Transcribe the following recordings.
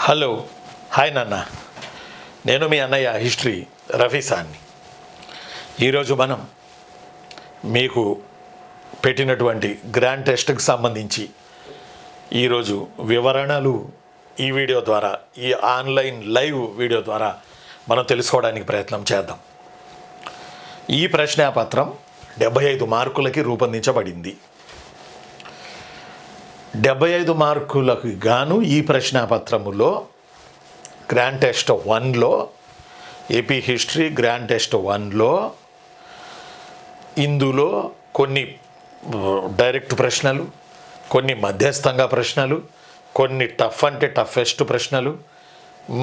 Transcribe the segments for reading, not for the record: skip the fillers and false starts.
Hello, hi నాన్న. నేను మీ అన్నయ్య హిస్టరీ రఫీసాన్ని. ఈరోజు మనం మీకు పెట్టినటువంటి గ్రాండ్ టెస్ట్కి సంబంధించి ఈరోజు వివరణలు ఈ వీడియో ద్వారా, ఈ ఆన్లైన్ లైవ్ వీడియో ద్వారా మనం తెలుసుకోవడానికి ప్రయత్నం చేద్దాం. ఈ ప్రశ్నాపత్రం 75 మార్కులకి రూపొందించబడింది. 75 మార్కులకు గాను ఈ ప్రశ్నాపత్రములో గ్రాండ్ టెస్ట్ 1లో, ఏపీ హిస్టరీ గ్రాండ్ టెస్ట్ 1లో ఇందులో కొన్ని డైరెక్ట్ ప్రశ్నలు, కొన్ని మధ్యస్థంగా ప్రశ్నలు, కొన్ని టఫ్ అంటే టఫెస్ట్ ప్రశ్నలు,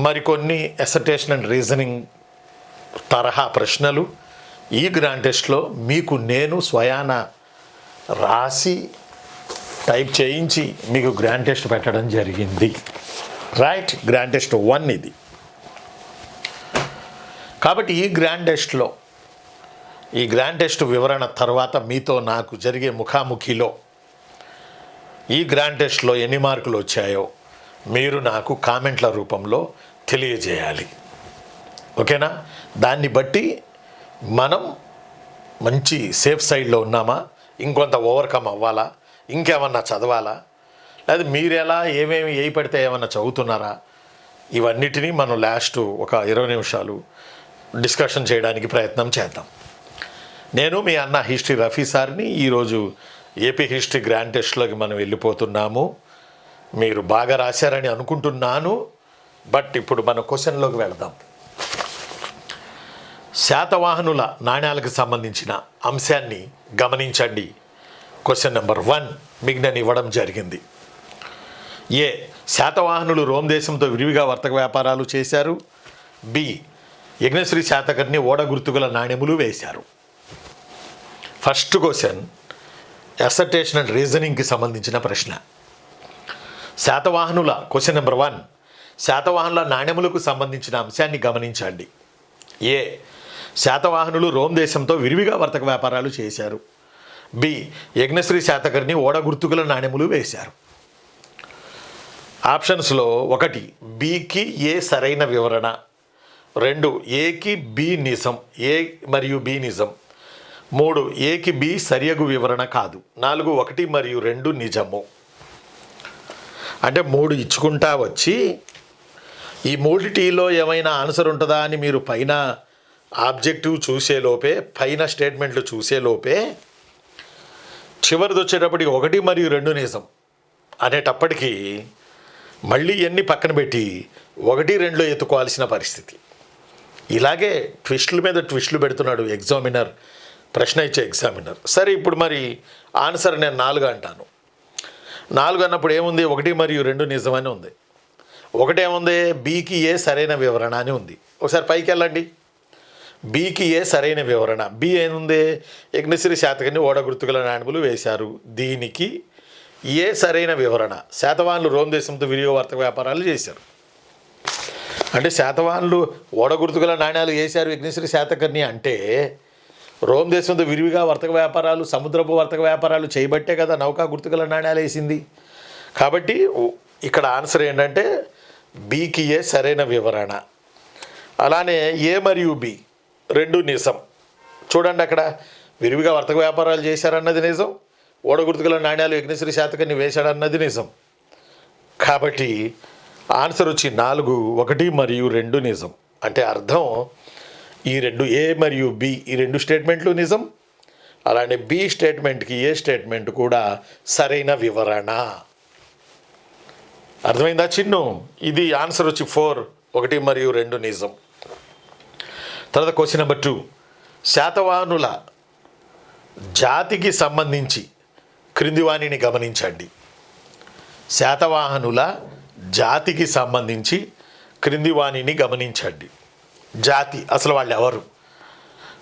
మరికొన్ని అసర్టేషన్ అండ్ రీజనింగ్ తరహా ప్రశ్నలు ఈ గ్రాండ్ టెస్ట్లో మీకు నేను స్వయాన రాసి టైప్ చేయించి మీకు గ్రాండ్ టెస్ట్ పెట్టడం జరిగింది. రైట్, గ్రాండ్ టెస్ట్ 1 ఇది. కాబట్టి ఈ గ్రాండ్ టెస్ట్ వివరణ తర్వాత మీతో నాకు జరిగే ముఖాముఖిలో ఈ గ్రాండ్ టెస్ట్లో ఎన్ని మార్కులు వచ్చాయో మీరు నాకు కామెంట్ల రూపంలో తెలియజేయాలి. ఓకేనా? దాన్ని బట్టి మనం మంచి సేఫ్ సైడ్లో ఉన్నామా, ఇంకొంత ఓవర్కమ్ అవ్వాలా, ఇంకేమన్నా చదవాలా, లేదా మీరు ఎలా ఏమేమి పడితే ఏమన్నా చదువుతున్నారా, ఇవన్నిటినీ మనం లాస్ట్ ఒక 20 నిమిషాలు డిస్కషన్ చేయడానికి ప్రయత్నం చేద్దాం. నేను మీ అన్న హిస్టరీ రఫీ సార్ని. ఈరోజు ఏపీ హిస్టరీ గ్రాండ్ టెస్ట్లోకి మనం వెళ్ళిపోతున్నాము. మీరు బాగా రాశారని అనుకుంటున్నాను. బట్ ఇప్పుడు మన క్వశ్చన్లోకి వెళదాం. శాతవాహనుల నాణ్యాలకు సంబంధించిన అంశాన్ని గమనించండి. క్వశ్చన్ నెంబర్ 1 మీకు నేను ఇవ్వడం జరిగింది. ఏ, శాతవాహనులు రోమ్ దేశంతో విరివిగా వర్తక వ్యాపారాలు చేశారు. బి, యజ్ఞశ్రీ శాతకర్ణి ఓడ గుర్తుగల నాణెములు వేశారు. ఫస్ట్ క్వశ్చన్ అసర్టేషన్ అండ్ రీజనింగ్కి సంబంధించిన ప్రశ్న. శాతవాహనుల క్వశ్చన్ నెంబర్ 1, శాతవాహనుల నాణెములకు సంబంధించిన అంశాన్ని గమనించండి. ఏ, శాతవాహనులు రోమ్ దేశంతో విరివిగా వర్తక వ్యాపారాలు చేశారు. బి, యజ్ఞశ్రీ శాతకర్ణి ఓడ గుర్తుగల నాణెములు వేశారు. ఆప్షన్స్లో 1 బికి ఏ సరైన వివరణ, 2 ఏకి బి నిజం, ఏ మరియు బి నిజం, 3 ఏకి బి సరియగు వివరణ కాదు, 4 1 మరియు 2 నిజము. అంటే 3 ఇచ్చుకుంటా వచ్చి ఈ మూడిటిలో ఏమైనా ఆన్సర్ ఉంటుందా అని మీరు పైన ఆబ్జెక్టివ్ చూసేలోపే, పైన స్టేట్మెంట్లు చూసేలోపే చివరిది వచ్చేటప్పటికి 1 మరియు 2 నిజం అనేటప్పటికీ మళ్ళీ ఎన్ని పక్కన పెట్టి 1 2లో ఎత్తుకోవాల్సిన పరిస్థితి. ఇలాగే ట్విస్టుల మీద ట్విస్టులు పెడుతున్నాడు ఎగ్జామినర్, ప్రశ్న ఇచ్చే ఎగ్జామినర్. సరే, ఇప్పుడు మరి ఆన్సర్ నేను 4 అంటాను. 4 అన్నప్పుడు ఏముంది, 1 మరియు 2 నిజమని ఉంది. 1 ఏముంది, బికి ఏ సరైన వివరణ అని ఉంది. ఒకసారి పైకి వెళ్ళండి. బికి ఏ సరైన వివరణ, బి ఏముంది, యజ్ఞశ్రీ శాతకర్ణి ఓడ గుర్తుగల నాణెములు వేశారు. దీనికి ఏ సరైన వివరణ, శాతవాహనులు రోమ్ దేశంతో విరివిగా వర్తక వ్యాపారాలు చేశారు. అంటే శాతవాహనులు ఓడ గుర్తుగల నాణ్యాలు వేశారు యజ్ఞశ్రీ శాతకర్ణి అంటే రోమ్ దేశంతో విరివిగా వర్తక వ్యాపారాలు, సముద్రపు వర్తక వ్యాపారాలు చేయబట్టే కదా నౌకా గుర్తుగల నాణ్యాలు వేసింది. కాబట్టి ఇక్కడ ఆన్సర్ ఏంటంటే బికి ఏ సరైన వివరణ. అలానే ఏ మరియు బి 2 నిజం. చూడండి, అక్కడ విరివిగా వర్తక వ్యాపారాలు చేశారన్నది నిజం, ఓడ గుర్తుగల నాణ్యాలు యజ్ఞశ్రీ శాతకర్ణి వేశాడన్నది నిజం. కాబట్టి ఆన్సర్ వచ్చి 4 1 మరియు 2 నిజం. అంటే అర్థం ఈ 2 ఏ మరియు బి ఈ 2 స్టేట్మెంట్లు నిజం. అలానే బి స్టేట్మెంట్కి ఏ స్టేట్మెంట్ కూడా సరైన వివరణ. అర్థమైందా చిన్ను? ఇది ఆన్సర్ వచ్చి 4 1 మరియు 2 నిజం. తర్వాత క్వశ్చన్ నెంబర్ 2, శాతవాహనుల జాతికి సంబంధించి క్రింది వాణిని గమనించండి. శాతవాహనుల జాతికి సంబంధించి క్రింది వాణిని గమనించండి. జాతి అసలు వాళ్ళు ఎవరు?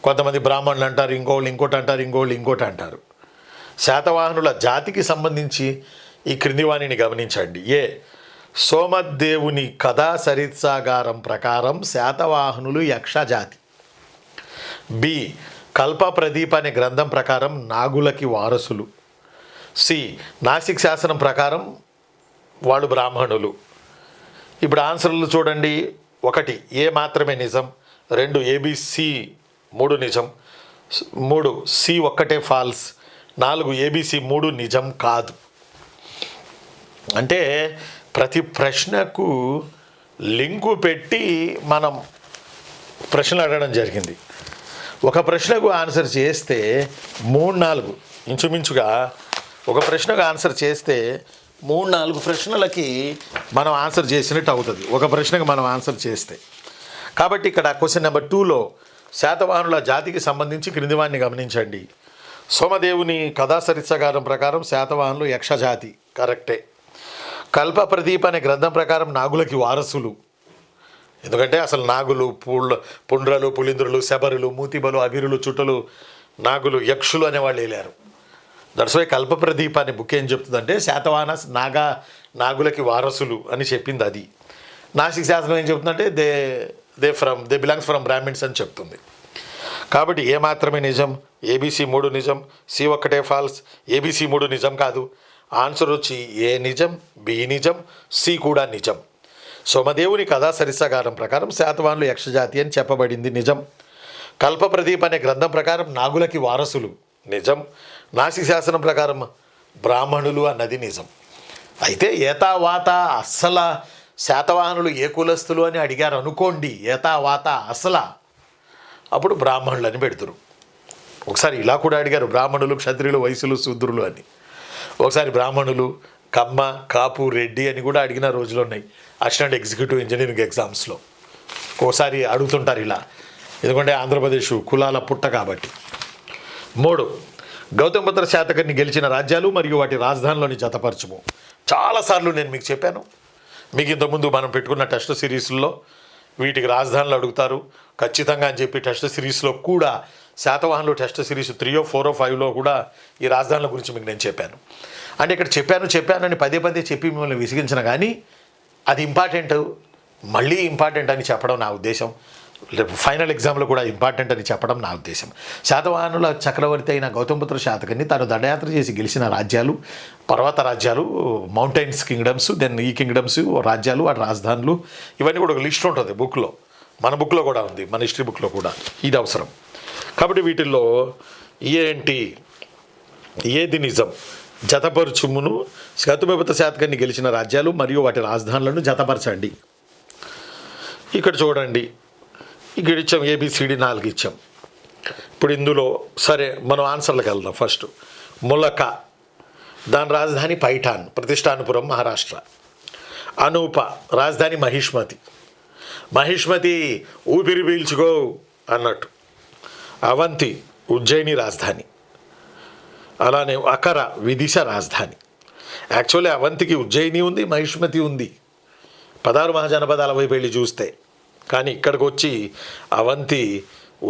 కొంతమంది బ్రాహ్మణులు అంటారు, ఇంకోళ్ళు ఇంకోటి అంటారు, ఇంకోళ్ళు ఇంకోటి అంటారు. శాతవాహనుల జాతికి సంబంధించి ఈ క్రింది వాణిని గమనించండి. ఏ, సోమదేవుని కథా సరిత్సాగారం ప్రకారం శాతవాహనులు యక్ష జాతి. బి, కల్ప ప్రదీప్ అనే గ్రంథం ప్రకారం నాగులకి వారసులు. సి, నాసిక్ శాసనం ప్రకారం వాళ్ళు బ్రాహ్మణులు. ఇప్పుడు ఆన్సర్లు చూడండి. 1 ఏ మాత్రమే నిజం, 2 ఏబిసి 3 నిజం, 3 సి ఒక్కటే ఫాల్స్, 4 ఏబిసి 3 నిజం కాదు. అంటే ప్రతి ప్రశ్నకు లింకు పెట్టి మనం ప్రశ్నలు అడగడం జరిగింది. ఒక ప్రశ్నకు ఆన్సర్ చేస్తే 3-4 ఇంచుమించుగా ఒక ప్రశ్నకు ఆన్సర్ చేస్తే 3-4 ప్రశ్నలకి మనం ఆన్సర్ చేసినట్టు అవుతుంది ఒక ప్రశ్నకు మనం ఆన్సర్ చేస్తే. కాబట్టి ఇక్కడ క్వశ్చన్ నెంబర్ 2లో శాతవాహనుల జాతికి సంబంధించి క్రిందివాన్ని గమనించండి. సోమదేవుని కథాసరిత్సగారం ప్రకారం శాతవాహనులు యక్షజాతి, కరెక్టే. కల్ప ప్రదీప్ అనే గ్రంథం ప్రకారం నాగులకి వారసులు, ఎందుకంటే అసలు నాగులు, పుండ్రలు, పులింద్రులు, శబరులు, మూతిబలు, అభిరులు, చుట్టలు, నాగులు, యక్షులు అనేవాళ్ళు వెళ్ళారు. దట్స్ వై కల్ప ప్రదీప్ అనే బుక్ ఏం చెప్తుందంటే శాతవాహన నాగులకి వారసులు అని చెప్పింది అది. నాసిక్ శాస్త్రం ఏం చెప్తుందంటే దే బిలాంగ్స్ ఫ్రమ్ బ్రాహ్మిన్స్ అని చెప్తుంది. కాబట్టి ఏ మాత్రమే నిజం, ఏబిసి 3 నిజం, సి ఒక్కటే ఫాల్స్, ఏబిసి 3 నిజం కాదు. ఆన్సర్ వచ్చి ఏ నిజం, బి నిజం, సి కూడా నిజం. సోమదేవుని కథా సరిత్సగారం ప్రకారం శాతవాహనులు యక్షజాతి అని చెప్పబడింది, నిజం. కల్ప ప్రదీప్ అనే గ్రంథం ప్రకారం నాగులకి వారసులు, నిజం. నాసిక్ శాసనం ప్రకారం బ్రాహ్మణులు అన్నది నిజం. అయితే ఏతావాత అస్సల శాతవాహనులు ఏ కులస్తులు అని అడిగారు అనుకోండి, ఏతావాత అసల, అప్పుడు బ్రాహ్మణులు అని పెడుతురు. ఒకసారి ఇలా కూడా అడిగారు, బ్రాహ్మణులు, క్షత్రియులు, వైశ్యులు, శూద్రులు అని. ఒకసారి బ్రాహ్మణులు, కమ్మ, కాపు, రెడ్డి అని కూడా అడిగిన రోజులు ఉన్నాయి అసిస్టెంట్ ఎగ్జిక్యూటివ్ ఇంజనీరింగ్ ఎగ్జామ్స్లో. ఒకసారి అడుగుతుంటారు ఇలా, ఎందుకంటే ఆంధ్రప్రదేశ్ కులాల పుట్ట కాబట్టి. 3 గౌతమపుత్ర శాతకర్ణి గెలిచిన రాజ్యాలు మరియు వాటి రాజధానిలోని జతపరచుము. చాలాసార్లు నేను మీకు చెప్పాను, మీకు ఇంతకుముందు మనం పెట్టుకున్న టెస్ట్ సిరీస్లో వీటికి రాజధానులు అడుగుతారు ఖచ్చితంగా అని చెప్పి. టెస్ట్ సిరీస్లో కూడా శాతవాహనులు టెస్ట్ సిరీస్ 3, 4, 5లో కూడా ఈ రాజధానుల గురించి మీకు నేను చెప్పాను. అంటే ఇక్కడ చెప్పానని పదే చెప్పి మిమ్మల్ని విసిగించిన కానీ అది ఇంపార్టెంట్, మళ్ళీ ఇంపార్టెంట్ అని చెప్పడం నా ఉద్దేశం. ఫైనల్ ఎగ్జామ్లో కూడా ఇంపార్టెంట్ అని చెప్పడం నా ఉద్దేశం. శాతవాహనుల చక్రవర్తి అయిన గౌతమపుత్ర శాతకర్ణి తాను దండయాత్ర చేసి గెలిచిన రాజ్యాలు, పర్వత రాజ్యాలు, మౌంటైన్స్ కింగ్డమ్స్, దెన్ ఈ కింగ్డమ్స్ రాజ్యాలు, వాటి రాజధానులు, ఇవన్నీ కూడా ఒక లిస్ట్ ఉంటుంది బుక్లో. మన బుక్లో కూడా ఉంది, మన హిస్టరీ బుక్లో కూడా ఇది అవసరం. కాబట్టి వీటిల్లో ఏంటి, ఏది నిజం, జతపరచుమును. గౌతమపుత్ర శాతకర్ణి గెలిచిన రాజ్యాలు మరియు వాటి రాజధానులను జతపరచండి. ఇక్కడ చూడండి, ఇక్కడ ఇచ్చాం ఏబిసిడి 4 ఇచ్చాం. ఇప్పుడు ఇందులో సరే మనం ఆన్సర్లకు వెళ్దాం. ఫస్ట్ ములక, దాని రాజధాని పైఠాన్, ప్రతిష్టానపురం, మహారాష్ట్ర. అనూప రాజధాని మహిష్మతి, మహిష్మతి ఊపిరి పీల్చుకో అన్నట్టు. అవంతి ఉజ్జయిని రాజధాని. అలానే అకర విదిశ రాజధాని. యాక్చువల్లీ అవంతికి ఉజ్జయిని ఉంది, మహిష్మతి ఉంది 16 మహాజనపదాల వైపు వెళ్ళి చూస్తే. కానీ ఇక్కడికి వచ్చి అవంతి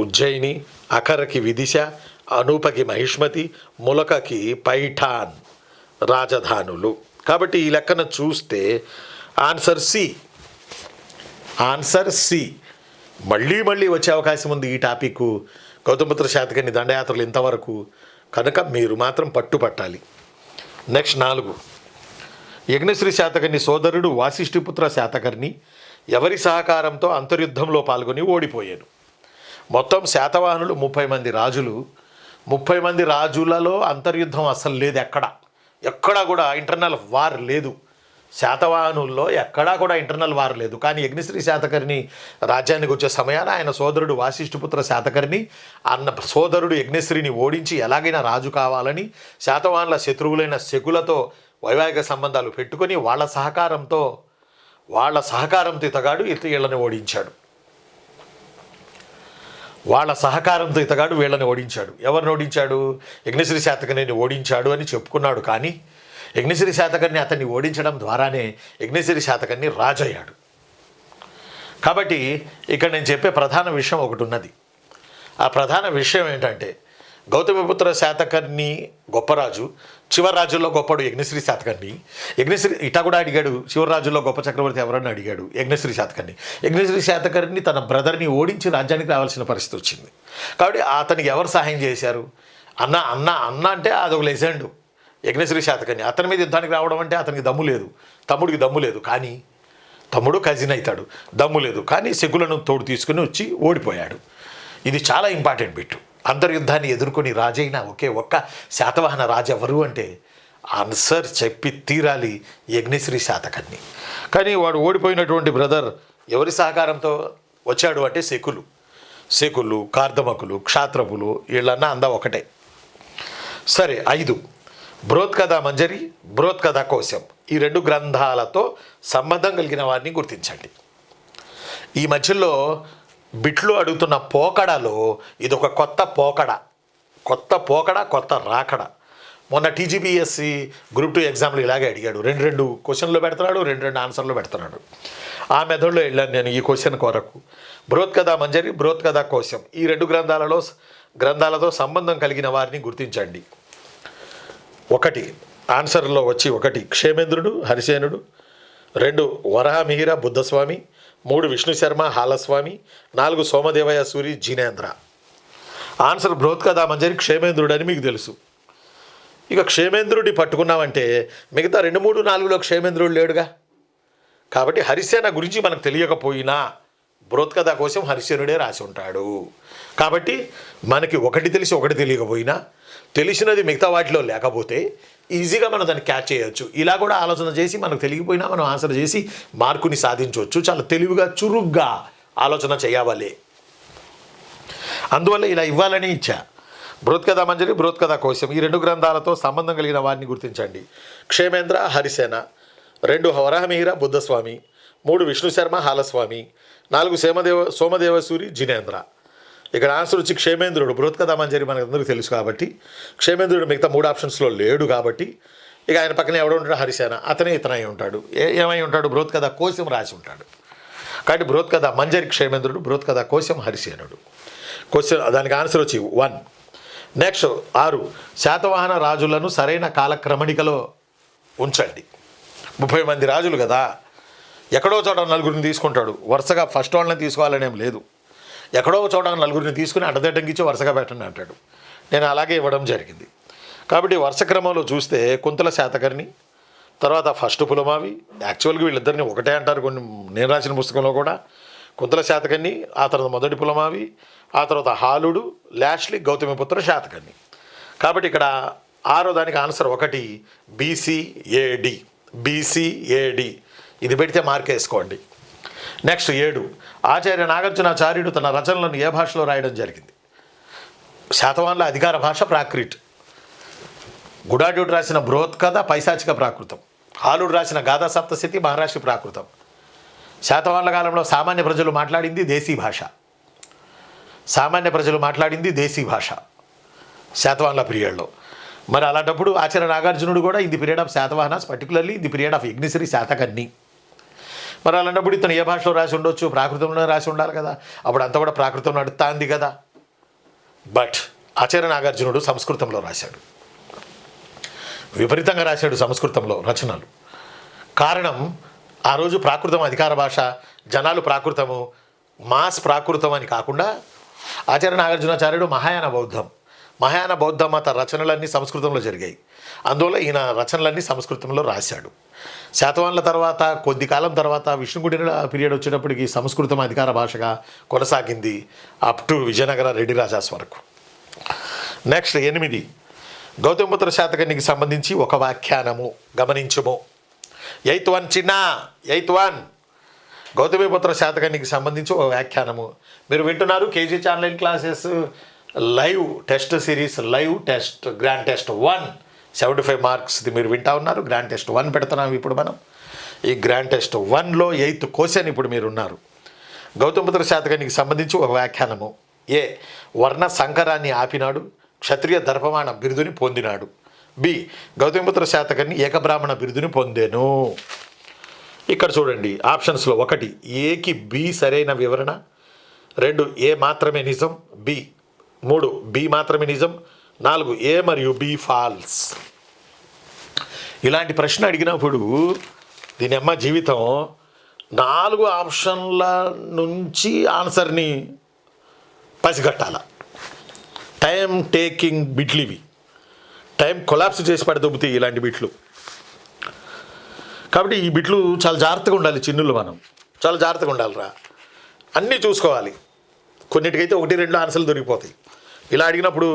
ఉజ్జయిని, అకరకి విదిశ, అనూపకి మహిష్మతి, ములకకి పైఠాన్ రాజధానులు. కాబట్టి ఈ లెక్కన చూస్తే ఆన్సర్ సి. Answer C. మళ్ళీ వచ్చే అవకాశం ఉంది ఈ టాపిక్. గౌతమపుత్ర శాతకర్ణి దండయాత్రలు ఇంతవరకు కనుక మీరు మాత్రం పట్టుపట్టాలి. నెక్స్ట్ 4 యజ్ఞశ్రీ శాతకర్ణి సోదరుడు వాసిష్ఠిపుత్ర శాతకర్ణి ఎవరి సహకారంతో అంతర్యుద్ధంలో పాల్గొని ఓడిపోయాను. మొత్తం శాతవాహనులు 30 మంది రాజులు. 30 మంది రాజులలో అంతర్యుద్ధం అసలు లేదు, ఎక్కడా కూడా ఇంటర్నల్ వార్ లేదు. శాతవాహనుల్లో ఎక్కడా కూడా ఇంటర్నల్ వార్ లేదు. కానీ యజ్ఞశ్రీ శాతకర్ణి రాజ్యానికి వచ్చే సమయాన ఆయన సోదరుడు వాసిష్ఠిపుత్ర శాతకర్ణి అన్న సోదరుడు యజ్ఞశ్రీని ఓడించి ఎలాగైనా రాజు కావాలని శాతవాహనుల శత్రువులైన శకులతో వైవాహిక సంబంధాలు పెట్టుకొని వాళ్ళ సహకారంతో ఇతగాడు వీళ్ళని ఓడించాడు. వీళ్ళని ఓడించాడు. ఎవరిని ఓడించాడు? యజ్ఞశ్రీ శాతకర్ణిని ఓడించాడు అని చెప్పుకున్నాడు. కానీ యజ్ఞశ్రీ శాతకర్ణి అతన్ని ఓడించడం ద్వారానే యజ్ఞశ్రీ శాతకర్ణి రాజయ్యాడు. కాబట్టి ఇక్కడ నేను చెప్పే ప్రధాన విషయం ఒకటి ఉన్నది. ఆ ప్రధాన విషయం ఏంటంటే గౌతమిపుత్ర శాతకర్ణి గొప్ప రాజు, చివరి రాజుల్లో గొప్పడు యజ్ఞశ్రీ శాతకర్ణి. ఇటా కూడా అడిగాడు, చివరి రాజుల్లో గొప్ప చక్రవర్తి ఎవరని అడిగాడు యజ్ఞశ్రీ శాతకర్ణి. యజ్ఞశ్రీ శాతకర్ణి తన బ్రదర్ని ఓడించి రాజ్యానికి రావాల్సిన పరిస్థితి వచ్చింది. కాబట్టి అతనికి ఎవరు సహాయం చేశారు? అన్న అంటే అదొక లెజెండ్. యజ్ఞశ్రీ శాతకర్ణి అతని మీద యుద్ధానికి రావడం అంటే అతనికి దమ్ము లేదు, తమ్ముడికి దమ్ము లేదు. కానీ తమ్ముడు కజిన్ అవుతాడు, దమ్ము లేదు, కానీ శకులను తోడు తీసుకుని వచ్చి ఓడిపోయాడు. ఇది చాలా ఇంపార్టెంట్ బిట్టు. అంతర్యుద్ధాన్ని ఎదుర్కొని రాజైన ఒకే ఒక్క శాతవాహన రాజు ఎవరు అంటే ఆన్సర్ చెప్పి తీరాలి, యజ్ఞశ్రీ శాతకర్ణి. కానీ వాడు ఓడిపోయినటువంటి బ్రదర్ ఎవరి సహకారంతో వచ్చాడు అంటే శకులు, కార్దమకులు, క్షాత్రపులు, వీళ్ళన్నా అందా ఒకటే. సరే 5 బృహత్కథా మంజరి, బృహత్కథా కోశం ఈ 2 గ్రంథాలతో సంబంధం కలిగిన వారిని గుర్తించండి. ఈ మధ్యలో బిట్లు అడుగుతున్న పోకడలో ఇదొక కొత్త పోకడ, కొత్త రాకడ. మొన్న టీజీపీఎస్సి గ్రూప్ 2 ఎగ్జామ్లు ఇలాగే అడిగాడు. 2 క్వశ్చన్లు పెడుతున్నాడు, 2 ఆన్సర్లు పెడుతున్నాడు. ఆ మెథడ్లో వెళ్ళాను నేను ఈ క్వశ్చన్ కొరకు. బృహత్కథా మంజరి, బృహత్కథా కోశం ఈ 2 గ్రంథాలతో సంబంధం కలిగిన వారిని గుర్తించండి. 1 ఆన్సర్లో వచ్చి 1 క్షేమేంద్రుడు హరిసేనుడు, 2 వరహమిహిర బుద్ధస్వామి, 3 విష్ణు శర్మ హాలస్వామి, 4 సోమదేవయ్య సూరి జినేంద్ర. ఆన్సర్ బృహత్కథా మంజరి క్షేమేంద్రుడు అని మీకు తెలుసు. ఇక క్షేమేంద్రుడి పట్టుకున్నామంటే మిగతా 2, 3, 4లో క్షేమేంద్రుడు లేడుగా. కాబట్టి హరిసేన గురించి మనకు తెలియకపోయినా బృహత్కథా కోసం హరిసేనుడే రాసి ఉంటాడు. కాబట్టి మనకి ఒకటి తెలిసి ఒకటి తెలియకపోయినా తెలిసినది మిగతా వాటిలో లేకపోతే ఈజీగా మనం దాన్ని క్యాచ్ చేయొచ్చు. ఇలా కూడా ఆలోచన చేసి మనకు తెలియకపోయినా మనం ఆన్సర్ చేసి మార్కుని సాధించవచ్చు. చాలా తెలివిగా చురుగ్గా ఆలోచన చేయాలి. అందువల్ల ఇలా ఇవ్వాలని ఇచ్చా. బృహత్కథా మంజరి, బృహత్కథా కోశం ఈ 2 గ్రంథాలతో సంబంధం కలిగిన వారిని గుర్తించండి. క్షేమేంద్ర హరిసేన, 2 వరహమిహిర బుద్ధస్వామి, 3 విష్ణు శర్మ హాలస్వామి, 4 సోమదేవసూరి జినేంద్ర. ఇక్కడ ఆన్సర్ వచ్చి క్షేమేంద్రుడు. బృహత్కథా మంజరి మనకు అందరికీ తెలుసు కాబట్టి క్షేమేంద్రుడు మిగతా 3 ఆప్షన్స్లో లేడు కాబట్టి ఇక ఆయన పక్కన ఎవడు ఉంటాడు, హరిసేన, ఇతనై ఉంటాడు. ఏమై ఉంటాడు, బృహత్కథా కోశం రాసి ఉంటాడు. కాబట్టి బృహత్కథా మంజరి క్షేమేంద్రుడు, బృహత్కథా కోశం హరిసేనుడు. దానికి ఆన్సర్ వచ్చి 1. నెక్స్ట్ 6 శాతవాహన రాజులను సరైన కాలక్రమణికలో ఉంచండి. 30 మంది రాజులు కదా, ఎక్కడో చోట 4 తీసుకుంటాడు. వరుసగా ఫస్ట్ వాళ్ళని తీసుకోవాలనేం లేదు. ఎక్కడో చోట 4 తీసుకుని అడ్డదిడ్డంగిచ్చి వరుసగా పెట్టండి అంటాడు. నేను అలాగే ఇవ్వడం జరిగింది. కాబట్టి వరుస క్రమంలో చూస్తే కుంతల శాతకర్ణి, తర్వాత ఫస్ట్ పులమావి. యాక్చువల్గా వీళ్ళిద్దరిని ఒకటే అంటారు కొన్ని నేను రాసిన పుస్తకంలో కూడా. కుంతల శాతకర్ణి, ఆ తర్వాత మొదటి పులమావి, ఆ తర్వాత హాలుడు, లాస్ట్లీ గౌతమిపుత్ర శాతకర్ణి. కాబట్టి ఇక్కడ 6వ దానికి ఆన్సర్ 1 బీసీఏడి. ఇది పెడితే మార్క్ వేసుకోండి. నెక్స్ట్ 7 ఆచార్య నాగార్జునాచార్యుడు తన రచనలను ఏ భాషలో రాయడం జరిగింది? శాతవాహనుల అధికార భాష ప్రాకృట్. గుడాడ్యుడు రాసిన బృహత్కథ పైశాచిక ప్రాకృతం. హాలుడు రాసిన గాథా సప్తశతి మహారాష్ట్ర ప్రాకృతం. శాతవాహనుల కాలంలో సామాన్య ప్రజలు మాట్లాడింది దేశీ భాష శాతవాహనుల పీరియడ్లో. మరి అలాంటప్పుడు ఆచార్య నాగార్జునుడు కూడా in the period of Satavahanas, particularly in the period of Yajnashri Satakarni. మరి అలాంటప్పుడు ఇతను ఏ భాషలో రాసి ఉండొచ్చు? ప్రాకృతంలో రాసి ఉండాలి కదా. అప్పుడు అంతా కూడా ప్రాకృతం నడుస్తుంది కదా. బట్ ఆచార్య నాగార్జునుడు సంస్కృతంలో రాశాడు. విపరీతంగా రాశాడు సంస్కృతంలో రచనలు. కారణం ఆ రోజు ప్రాకృతం అధికార భాష, జనాలు ప్రాకృతము, మాస్ ప్రాకృతం అని కాకుండా ఆచార్య నాగార్జునాచార్యుడు మహాయాన బౌద్ధ మత రచనలన్నీ సంస్కృతంలో జరిగాయి. అందువల్ల ఈయన రచనలన్నీ సంస్కృతంలో రాశాడు. శాతవాహనుల తర్వాత కొద్ది కాలం తర్వాత విష్ణుగుడిల పీరియడ్ వచ్చేటప్పటికి సంస్కృతం అధికార భాషగా కొనసాగింది అప్ టు విజయనగర రెడ్డి రాజాస్ వరకు. నెక్స్ట్ 8 గౌతమిపుత్ర శాతకర్ణికి సంబంధించి ఒక వ్యాఖ్యానము గమనించుము. 8th one గౌతమిపుత్ర శాతకర్ణికి సంబంధించి ఒక వ్యాఖ్యానము. మీరు వింటున్నారు KGH online classes live test series, live test grand test 1 75 మార్క్స్ది మీరు వింటా ఉన్నారు. గ్రాండ్ టెస్ట్ 1 పెడుతున్నాం ఇప్పుడు మనం. ఈ గ్రాండ్ టెస్ట్ 1లో 8th క్వశ్చన్ ఇప్పుడు మీరు ఉన్నారు. గౌతమిపుత్ర శాతకర్ణికి సంబంధించి ఒక వ్యాఖ్యానము. వర్ణ సంకరాన్ని ఆపినాడు, క్షత్రియ దర్పమాణ బిరుదుని పొందినాడు. గౌతమిపుత్ర శాతకర్ణి ఏకబ్రాహ్మణ బిరుదుని పొందెను. ఇక్కడ చూడండి ఆప్షన్స్లో 1 ఏకి బి సరైన వివరణ, 2 ఏ మాత్రమే నిజం, 3 బి మాత్రమే నిజం, 4 ఏ మరియు బి ఫాల్స్. ఇలాంటి ప్రశ్న అడిగినప్పుడు దీని అమ్మ జీవితం 4 ఆప్షన్ల నుంచి ఆన్సర్ని పసిగట్టాల. టైం టేకింగ్ బిట్లు ఇవి. టైం కొలాప్స్ చేసి పడదొబ్బుతాయి ఇలాంటి బిట్లు. కాబట్టి ఈ బిట్లు చాలా జాగ్రత్తగా ఉండాలి, చిన్నులు మనం చాలా జాగ్రత్తగా ఉండాలిరా, అన్నీ చూసుకోవాలి. కొన్నిటికైతే 1-2 ఆన్సర్లు దొరికిపోతాయి. ఇలా అడిగినప్పుడు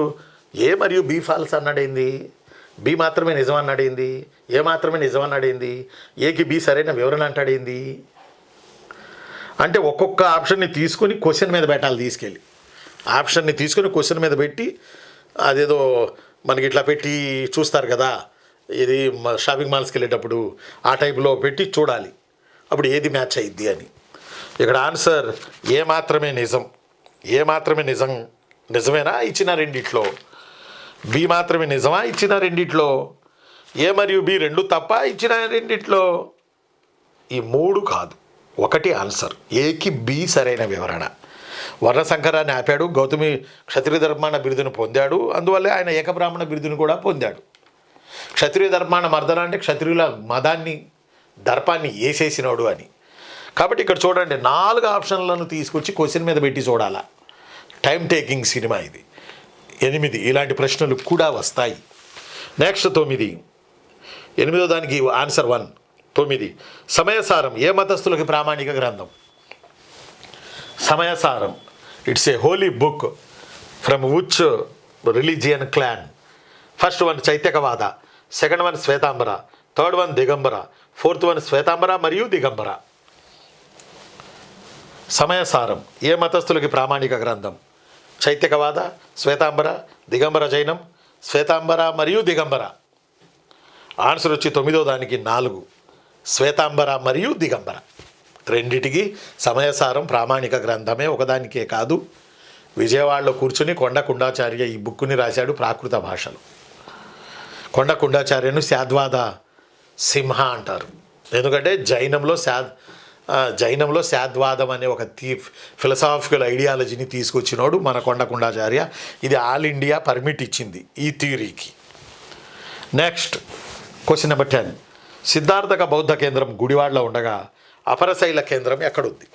ఏ మరియు బి ఫాల్స్ అన్నాడేంది, బి మాత్రమే నిజం అన్నాడేంది, ఏ మాత్రమే నిజం అన్నాడేంది, ఏకి బి సరైన వివరణ అంటాడేంది అంటే ఒక్కొక్క ఆప్షన్ని తీసుకొని క్వశ్చన్ మీద పెట్టాలి. తీసుకెళ్ళి ఆప్షన్ని తీసుకొని క్వశ్చన్ మీద పెట్టి, అదేదో మనకి ఇట్లా పెట్టి చూస్తారు కదా, ఇది షాపింగ్ మాల్స్కి వెళ్ళేటప్పుడు ఆ టైప్లో పెట్టి చూడాలి, అప్పుడు ఏది మ్యాచ్ అయ్యిద్ది అని. ఇక్కడ ఆన్సర్ ఏ మాత్రమే నిజం. ఏ మాత్రమే నిజం నిజమేనా ఇచ్చిన రెండిట్లో, బి మాత్రమే నిజమా ఇచ్చిన రెండిట్లో, ఏ మరియు బి రెండు తప్ప ఇచ్చిన రెండిట్లో, ఈ 3 కాదు, 1 ఆన్సర్. ఏకి బి సరైన వివరణ. వర్ణసంకరాన్ని ఆపాడు, గౌతమి క్షత్రియ ధర్మాన బిరుదును పొందాడు, అందువల్లే ఆయన ఏకబ్రాహ్మణ బిరుదును కూడా పొందాడు. క్షత్రియ ధర్మాన మర్దన అంటే క్షత్రియుల మదాన్ని దర్పాన్ని వేసేసినాడు అని. కాబట్టి ఇక్కడ చూడండి, 4 ఆప్షన్లను తీసుకొచ్చి క్వశ్చన్ మీద పెట్టి చూడాలా. టైం టేకింగ్ సినిమా ఇది. 8 ఇలాంటి ప్రశ్నలు కూడా వస్తాయి. నెక్స్ట్ 9, 8వ దానికి ఆన్సర్ 1. 9 సమయసారం ఏ మతస్థులకి ప్రామాణిక గ్రంథం. Samayasaram it's a holy book from which religion clan. First one Chaityavada, second one Shvetambara, third one Digambara, fourth one Shvetambara మరియు దిగంబర. సమయసారం ఏ మతస్థులకి ప్రామాణిక గ్రంథం. చైత్యకవాద, శ్వేతాంబర, దిగంబర జైనం, శ్వేతాంబర మరియు దిగంబర. ఆన్సర్ వచ్చి 9వ దానికి 4 శ్వేతాంబర మరియు దిగంబర. రెండిటికి సమయసారం ప్రామాణిక గ్రంథమే, ఒకదానికే కాదు. విజయవాడలో కూర్చుని కొండకుండాచార్య ఈ బుక్కుని రాశాడు ప్రాకృత భాషలో. కొండకుండాచార్యను శాద్వాద సింహ అంటారు, ఎందుకంటే జైనంలో శాద్వాదం అనే ఒక ఫిలసాఫికల్ ఐడియాలజీని తీసుకొచ్చినోడు మన కొండకుండాచార్య. ఇది ఆల్ ఇండియా పర్మిట్ ఇచ్చింది ఈ థియరీకి. Next question number 10. సిద్ధార్థక బౌద్ధ కేంద్రం గుడివాడలో ఉండగా అపరశైల కేంద్రం ఎక్కడుంది.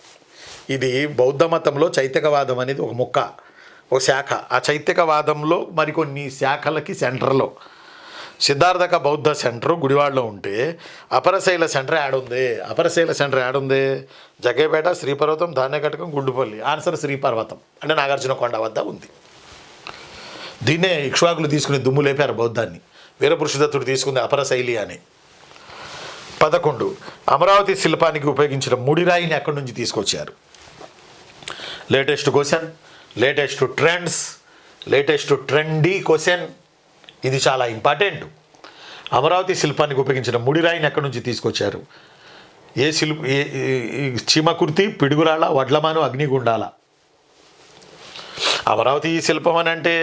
ఇది బౌద్ధ మతంలో చైత్యకవాదం అనేది ఒక శాఖ. ఆ చైత్యకవాదంలో మరికొన్ని శాఖలకి సెంటర్లో సిద్ధార్థక బౌద్ధ సెంటర్ గుడివాడలో ఉంటే అపరశైల సెంటర్ యాడుంది. జగ్గేపేట, శ్రీపర్వతం, ధాన్యకటకం, గుండుపల్లి. ఆన్సర్ శ్రీపర్వతం అంటే నాగార్జున కొండ వద్ద ఉంది. దీన్నే ఇక్ష్వాకులు తీసుకుని దుమ్ము లేపారు బౌద్ధాన్ని. వీరపురుషదత్తుడు తీసుకుంది అపరశైలి అని. 11 అమరావతి శిల్పానికి ఉపయోగించిన ముడిరాయిని ఎక్కడి నుంచి తీసుకొచ్చారు. Latest question, latest trends, latest trendy question. ఇది చాలా ఇంపార్టెంట్. అమరావతి శిల్పానికి ఉపయోగించిన ముడిరాయిని ఎక్కడి నుంచి తీసుకొచ్చారు. చీమకుర్తి, పిడుగురాళ్ళ, వడ్లమాను, అగ్నిగుండాల. అమరావతి శిల్పం అని అంటే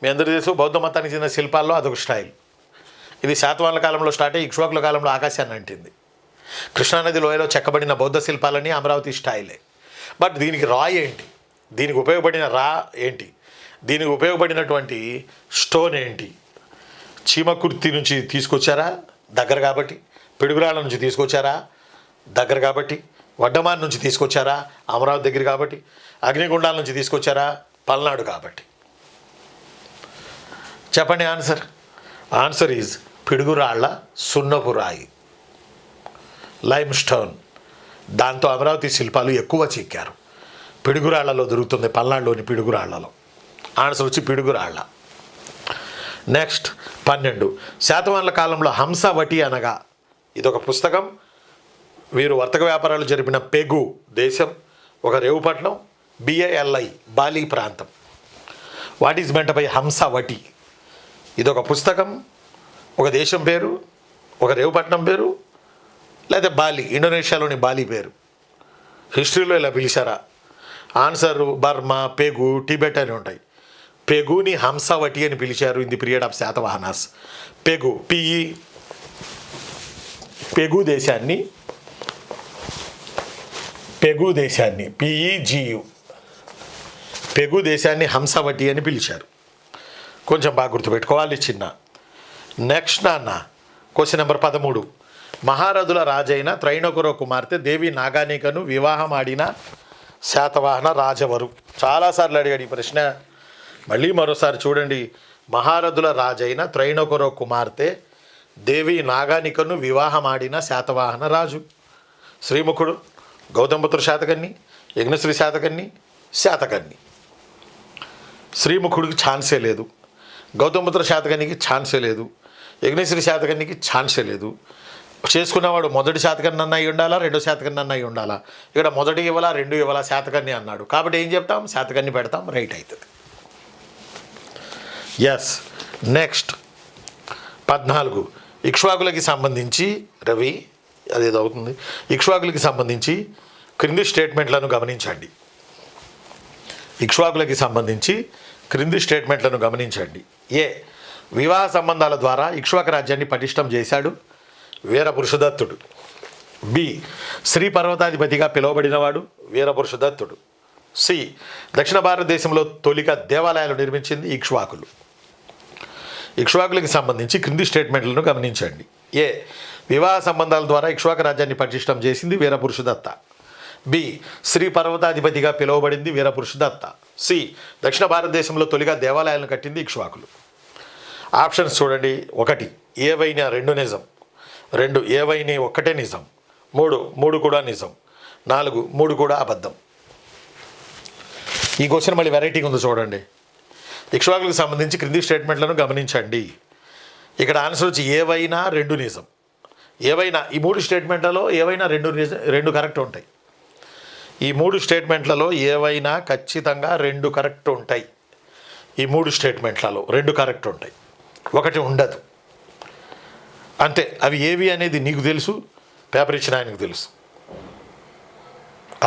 మీ అందరూ తెలుసు, బౌద్ధ మతానికి చెందిన శిల్పాల్లో అదొక స్టైల్. ఇది శాతవాహనుల కాలంలో స్టార్ట్ అయ్యి ఇక్ష్వాకుల కాలంలో ఆకాశాన్ని అంటింది. కృష్ణానది లోయలో చెక్కబడిన బౌద్ధ శిల్పాలని అమరావతి స్టైలే. బట్ దీనికి రాయి ఏంటి, దీనికి ఉపయోగపడిన ఏంటి, దీనికి ఉపయోగపడినటువంటి స్టోన్ ఏంటి. చీమకుర్తి నుంచి తీసుకొచ్చారా, దగ్గర కాబట్టి. పిడుగురాళ్ళ నుంచి తీసుకొచ్చారా, దగ్గర కాబట్టి. వడ్డమాన్ నుంచి తీసుకొచ్చారా, అమరావతి దగ్గర కాబట్టి. అగ్నిగుండాల నుంచి తీసుకొచ్చారా, పల్నాడు కాబట్టి. చెప్పండి ఆన్సర్. ఆన్సర్ ఈజ్ పిడుగురాళ్ళ సున్నపు రాయి, లైమ్ స్టోన్. దాంతో అమరావతి శిల్పాలు ఎక్కువ చెక్కారు. పిడుగురాళ్లలో దొరుకుతుంది, పల్నాడులోని పిడుగురాళ్లలో. ఆన్సర్ వచ్చి పిడుగురాళ్ళ. నెక్స్ట్ 12 శాతవాహనుల కాలంలో హంసవటి అనగా. ఇదొక పుస్తకం. వీరు వర్తక వ్యాపారాలు జరిపిన పెగు దేశం, ఒక రేవుపట్నం, BALI బాలి ప్రాంతం. What is meant by Hamsavati. ఇదొక పుస్తకం, ఒక దేశం పేరు, ఒక రేవుపట్నం పేరు, లేదా బాలి, ఇండోనేషియాలోని బాలి పేరు. హిస్టరీలో ఇలా పిలిచారా. ఆన్సర్ బర్మా, పెగు, టిబెట్ అని ఉంటాయి. పెగుని హంసవటి అని పిలిచారు in the period of Satavahanas. Pegu దేశాన్ని PEGU పెగు దేశాన్ని హంసవటి అని పిలిచారు. కొంచెం బాగా గుర్తుపెట్టుకోవాలి చిన్న. నెక్స్ట్ నాన్న క్వశ్చన్ నెంబర్ 13. మహారథుల రాజైన త్రైనకుర కుమార్తె దేవి నాగానికను వివాహం ఆడిన శాతవాహన రాజవరు. చాలాసార్లు అడిగాడు ఈ ప్రశ్న, మళ్ళీ మరోసారి చూడండి. మహారథుల రాజైన త్రైనకుర కుమార్తె దేవి నాగానికను వివాహమాడిన శాతవాహన రాజు. శ్రీముఖుడు, గౌతమపుత్ర శాతకర్ణి, యజ్ఞశ్రీ శాతకర్ణి, శాతకర్ణి. శ్రీముఖుడికి ఛాన్సే లేదు, గౌతమపుత్ర శాతకర్ణికి ఛాన్సే లేదు, యజ్ఞశ్రీ శాతకర్ణికి ఛాన్సే లేదు. చేసుకున్నవాడు మొదటి శాతకర్ణి అన్న అయి ఉండాలా, రెండో శాతకర్ణి అన్న అయి ఉండాలా. ఇక్కడ మొదటి ఇవ్వాలా, రెండు ఇవ్వాలా, శాతకర్ణి అన్నాడు కాబట్టి ఏం చెప్తాం, శాతకర్ణి పెడతాం, రైట్ అవుతుంది. ఎస్. నెక్స్ట్ 14 ఇక్ష్వాకులకి సంబంధించి రవి అదేదో అవుతుంది. ఇక్ష్వాకులకి సంబంధించి క్రింది స్టేట్మెంట్లను గమనించండి. ఇక్ష్వాకులకి సంబంధించి క్రింది స్టేట్మెంట్లను గమనించండి. ఏ, వివాహ సంబంధాల ద్వారా ఇక్ష్వాక రాజ్యాన్ని పటిష్టం చేశాడు వీరపురుషదత్తుడు. బి, శ్రీ పర్వతాధిపతిగా పిలువబడినవాడు వీరపురుషదత్తుడు. సి, దక్షిణ భారతదేశంలో తొలిగా దేవాలయాలు నిర్మించింది ఇక్ష్వాకులు. ఇక్ష్వాకులకి సంబంధించి క్రింది స్టేట్మెంట్లను గమనించండి. ఏ, వివాహ సంబంధాల ద్వారా ఇక్ష్వాక రాజ్యాన్ని పటిష్టం చేసింది వీరపురుషదత్త. బి, శ్రీ పర్వతాధిపతిగా పిలువబడింది వీరపురుషదత్త. సి, దక్షిణ భారతదేశంలో తొలిగా దేవాలయాలను కట్టింది ఇక్ష్వాకులు. ఆప్షన్స్ చూడండి. 1 ఏవైనా 2 నిజం, 2 ఏవైనా 1 నిజం, 3 కూడా నిజం, 4 3 కూడా అబద్ధం. ఈ క్వశ్చన్ మళ్ళీ వెరైటీగా ఉంది చూడండి. ఇక్ష్వాకులకు సంబంధించి క్రింది స్టేట్మెంట్లను గమనించండి. ఇక్కడ ఆన్సర్ వచ్చి ఏవైనా 2 నిజం. ఏవైనా, ఈ 3 స్టేట్మెంట్లలో ఏవైనా 2 కరెక్ట్ ఉంటాయి. ఈ 3 స్టేట్మెంట్లలో ఏవైనా ఖచ్చితంగా 2 కరెక్ట్ ఉంటాయి. ఈ 3 స్టేట్మెంట్లలో 2 కరెక్ట్ ఉంటాయి, 1 ఉండదు. అంతే. అవి ఏవి అనేది నీకు తెలుసు, పేపర్ ఇచ్చిన ఆయనకు తెలుసు.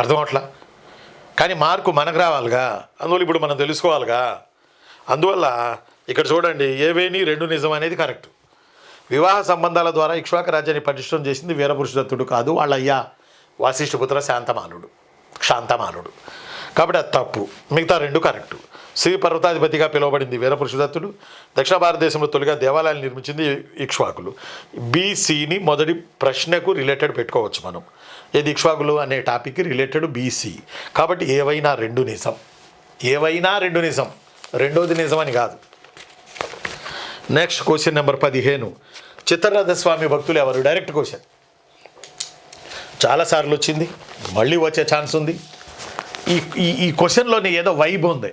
అర్థం అవట్లా? కానీ మార్కు మనకు రావాలిగా, అందువల్ల ఇప్పుడు మనం తెలుసుకోవాలిగా. అందువల్ల ఇక్కడ చూడండి, ఏవేని 2 నిజం అనేది కరెక్ట్. వివాహ సంబంధాల ద్వారా ఇక్ష్వాక రాజ్యాన్ని పటిష్టం చేసింది వీరపురుషదత్తుడు కాదు, వాళ్ళ అయ్యా వాసిష్ఠపుత్ర శాంతమానుడు. కాబట్టి అది తప్పు. మిగతా 2 కరెక్టు. శ్రీ పర్వతాధిపతిగా పిలువబడింది వీరపురుషదత్తుడు. దక్షిణ భారతదేశంలో తొలిగా దేవాలయాలు నిర్మించింది ఇక్ష్వాకులు. బీసీని మొదటి ప్రశ్నకు రిలేటెడ్ పెట్టుకోవచ్చు మనం. ఏది ఇక్ష్వాకులు అనే టాపిక్కి రిలేటెడ్ బీసీ. కాబట్టి ఏవైనా 2 నిజం, ఏవైనా 2 నిజం, రెండోది నిజమని కాదు. నెక్స్ట్ క్వశ్చన్ నెంబర్ 15 చిత్రరథస్వామి భక్తులు ఎవరు? డైరెక్ట్ క్వశ్చన్, చాలాసార్లు వచ్చింది, మళ్ళీ వచ్చే ఛాన్స్ ఉంది. ఈ క్వశ్చన్లోనే ఏదో వైబ్ ఉంది,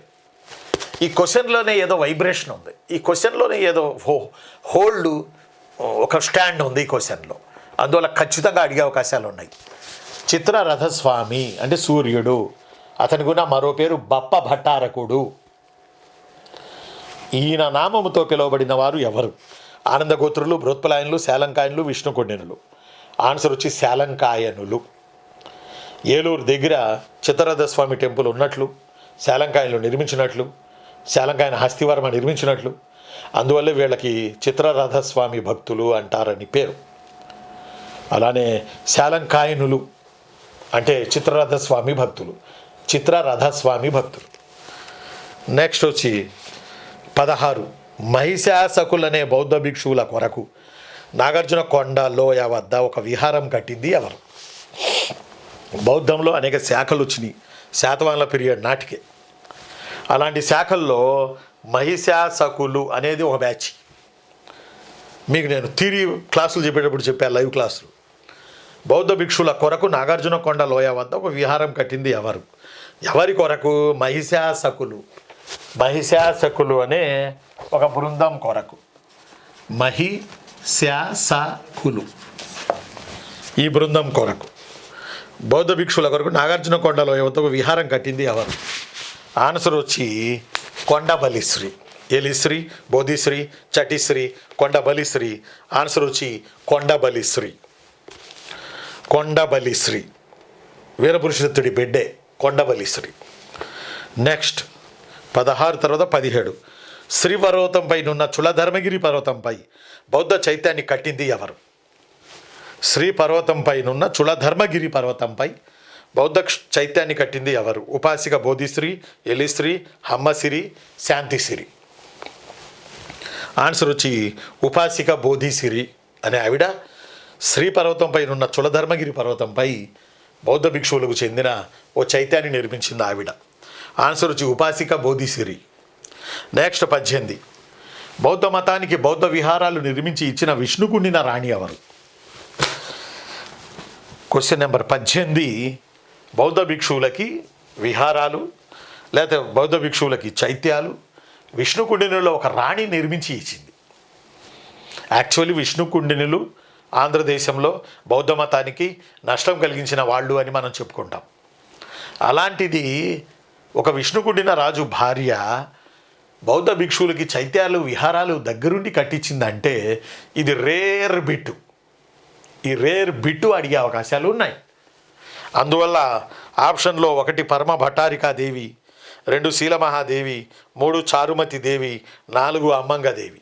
ఈ క్వశ్చన్లోనే ఏదో వైబ్రేషన్ ఉంది, ఈ క్వశ్చన్లోనే ఏదో హోల్డ్, ఒక స్టాండ్ ఉంది ఈ క్వశ్చన్లో. అందువల్ల ఖచ్చితంగా అడిగే అవకాశాలు ఉన్నాయి. చిత్రరథస్వామి అంటే సూర్యుడు, అతనికి ఉన్న మరో పేరు బప్ప భట్టారకుడు. ఈయన నామముతో పిలువబడిన వారు ఎవరు? ఆనందగోత్రులు, బృహత్పలాయనులు, శాలంకాయనులు, విష్ణుకొండెనులు. ఆన్సర్ వచ్చి శాలంకాయనులు. ఏలూరు దగ్గర చిత్రరథస్వామి టెంపుల్ ఉన్నట్లు, శాలంకాయనులు నిర్మించినట్లు, శాలంకాయన హస్తివర్మ నిర్మించినట్లు, అందువల్ల వీళ్ళకి చిత్రరథస్వామి భక్తులు అంటారని పేరు. అలానే శాలంకాయనులు అంటే చిత్రరథస్వామి భక్తులు, చిత్రరథస్వామి భక్తులు. నెక్స్ట్ వచ్చి 16 మహిషాసకులనే బౌద్ధ భిక్షువుల కొరకు నాగార్జున కొండ లోయ వద్ద ఒక విహారం కట్టింది ఎవరు? బౌద్ధంలో అనేక శాఖలు వచ్చినాయి శాతవాహనుల పీరియడ్ నాటికే. అలాంటి శాఖల్లో మహిషాసకులు అనేది ఒక బ్యాచ్. మీకు నేను థియరీ క్లాసులు చెప్పేటప్పుడు చెప్పాను, లైవ్ క్లాసులు. బౌద్ధ భిక్షుల కొరకు నాగార్జున కొండ లోయ వద్ద ఒక విహారం కట్టింది ఎవరు? ఎవరి కొరకు? మహిషాసకులు అనే ఒక బృందం కొరకు. మహిషాసకులు ఈ బృందం కొరకు బౌద్ధ భిక్షుల కొరకు నాగార్జున కొండ లోయ వద్ద ఒక విహారం కట్టింది ఎవరు? ఆన్సర్ వచ్చి కొండబలిశ్రీ. ఎలిశ్రీ, బోధిశ్రీ, చటిశ్రీ, కొండబలిశ్రీ. ఆన్సర్ వచ్చి కొండబలిశ్రీ. వీరపురుషదత్తుడి బిడ్డే కొండబలిశ్రీ. నెక్స్ట్ 16 తర్వాత 17 శ్రీపర్వతంపై నున్న చులధర్మగిరి పర్వతంపై బౌద్ధ చైత్యాన్ని కట్టింది ఎవరు? శ్రీపర్వతంపై నున్న చులధర్మగిరి పర్వతంపై బౌద్ధ చైత్యాన్ని కట్టింది ఎవరు? ఉపాసిక బోధిశ్రీ, ఎలిశ్రీ, హమ్మసిరి, శాంతిసిరి. ఆన్సర్ వచ్చి ఉపాసిక బోధిసిరి అనే ఆవిడ శ్రీపర్వతంపై ఉన్న చులధర్మగిరి పర్వతంపై బౌద్ధ భిక్షువులకు చెందిన ఓ చైత్యాన్ని నిర్మించింది ఆవిడ. ఆన్సర్ వచ్చి ఉపాసిక బోధిసిరి. నెక్స్ట్ 18 బౌద్ధ మతానికి బౌద్ధ విహారాలు నిర్మించి ఇచ్చిన విష్ణుకుండిన రాణి ఎవరు? Question number 18. బౌద్ధ భిక్షువులకి విహారాలు లేకపోతే బౌద్ధ భిక్షువులకి చైత్యాలు విష్ణుకుండినులో ఒక రాణి నిర్మించి ఇచ్చింది. యాక్చువల్లీ విష్ణుకుండినులు ఆంధ్రదేశంలో బౌద్ధ మతానికి నష్టం కలిగించిన వాళ్ళు అని మనం చెప్పుకుంటాం. అలాంటిది ఒక విష్ణుకుండిన రాజు భార్య బౌద్ధ భిక్షువులకి చైత్యాలు విహారాలు దగ్గరుండి కట్టించిందంటే ఇది రేర్ బిట్టు. ఈ రేర్ బిట్టు అడిగే అవకాశాలు ఉన్నాయి. అందువల్ల ఆప్షన్లో 1 పరమ భట్టారికాదేవి, 2 శీలమహాదేవి, 3 చారుమతి దేవి, 4 అమ్మంగదేవి.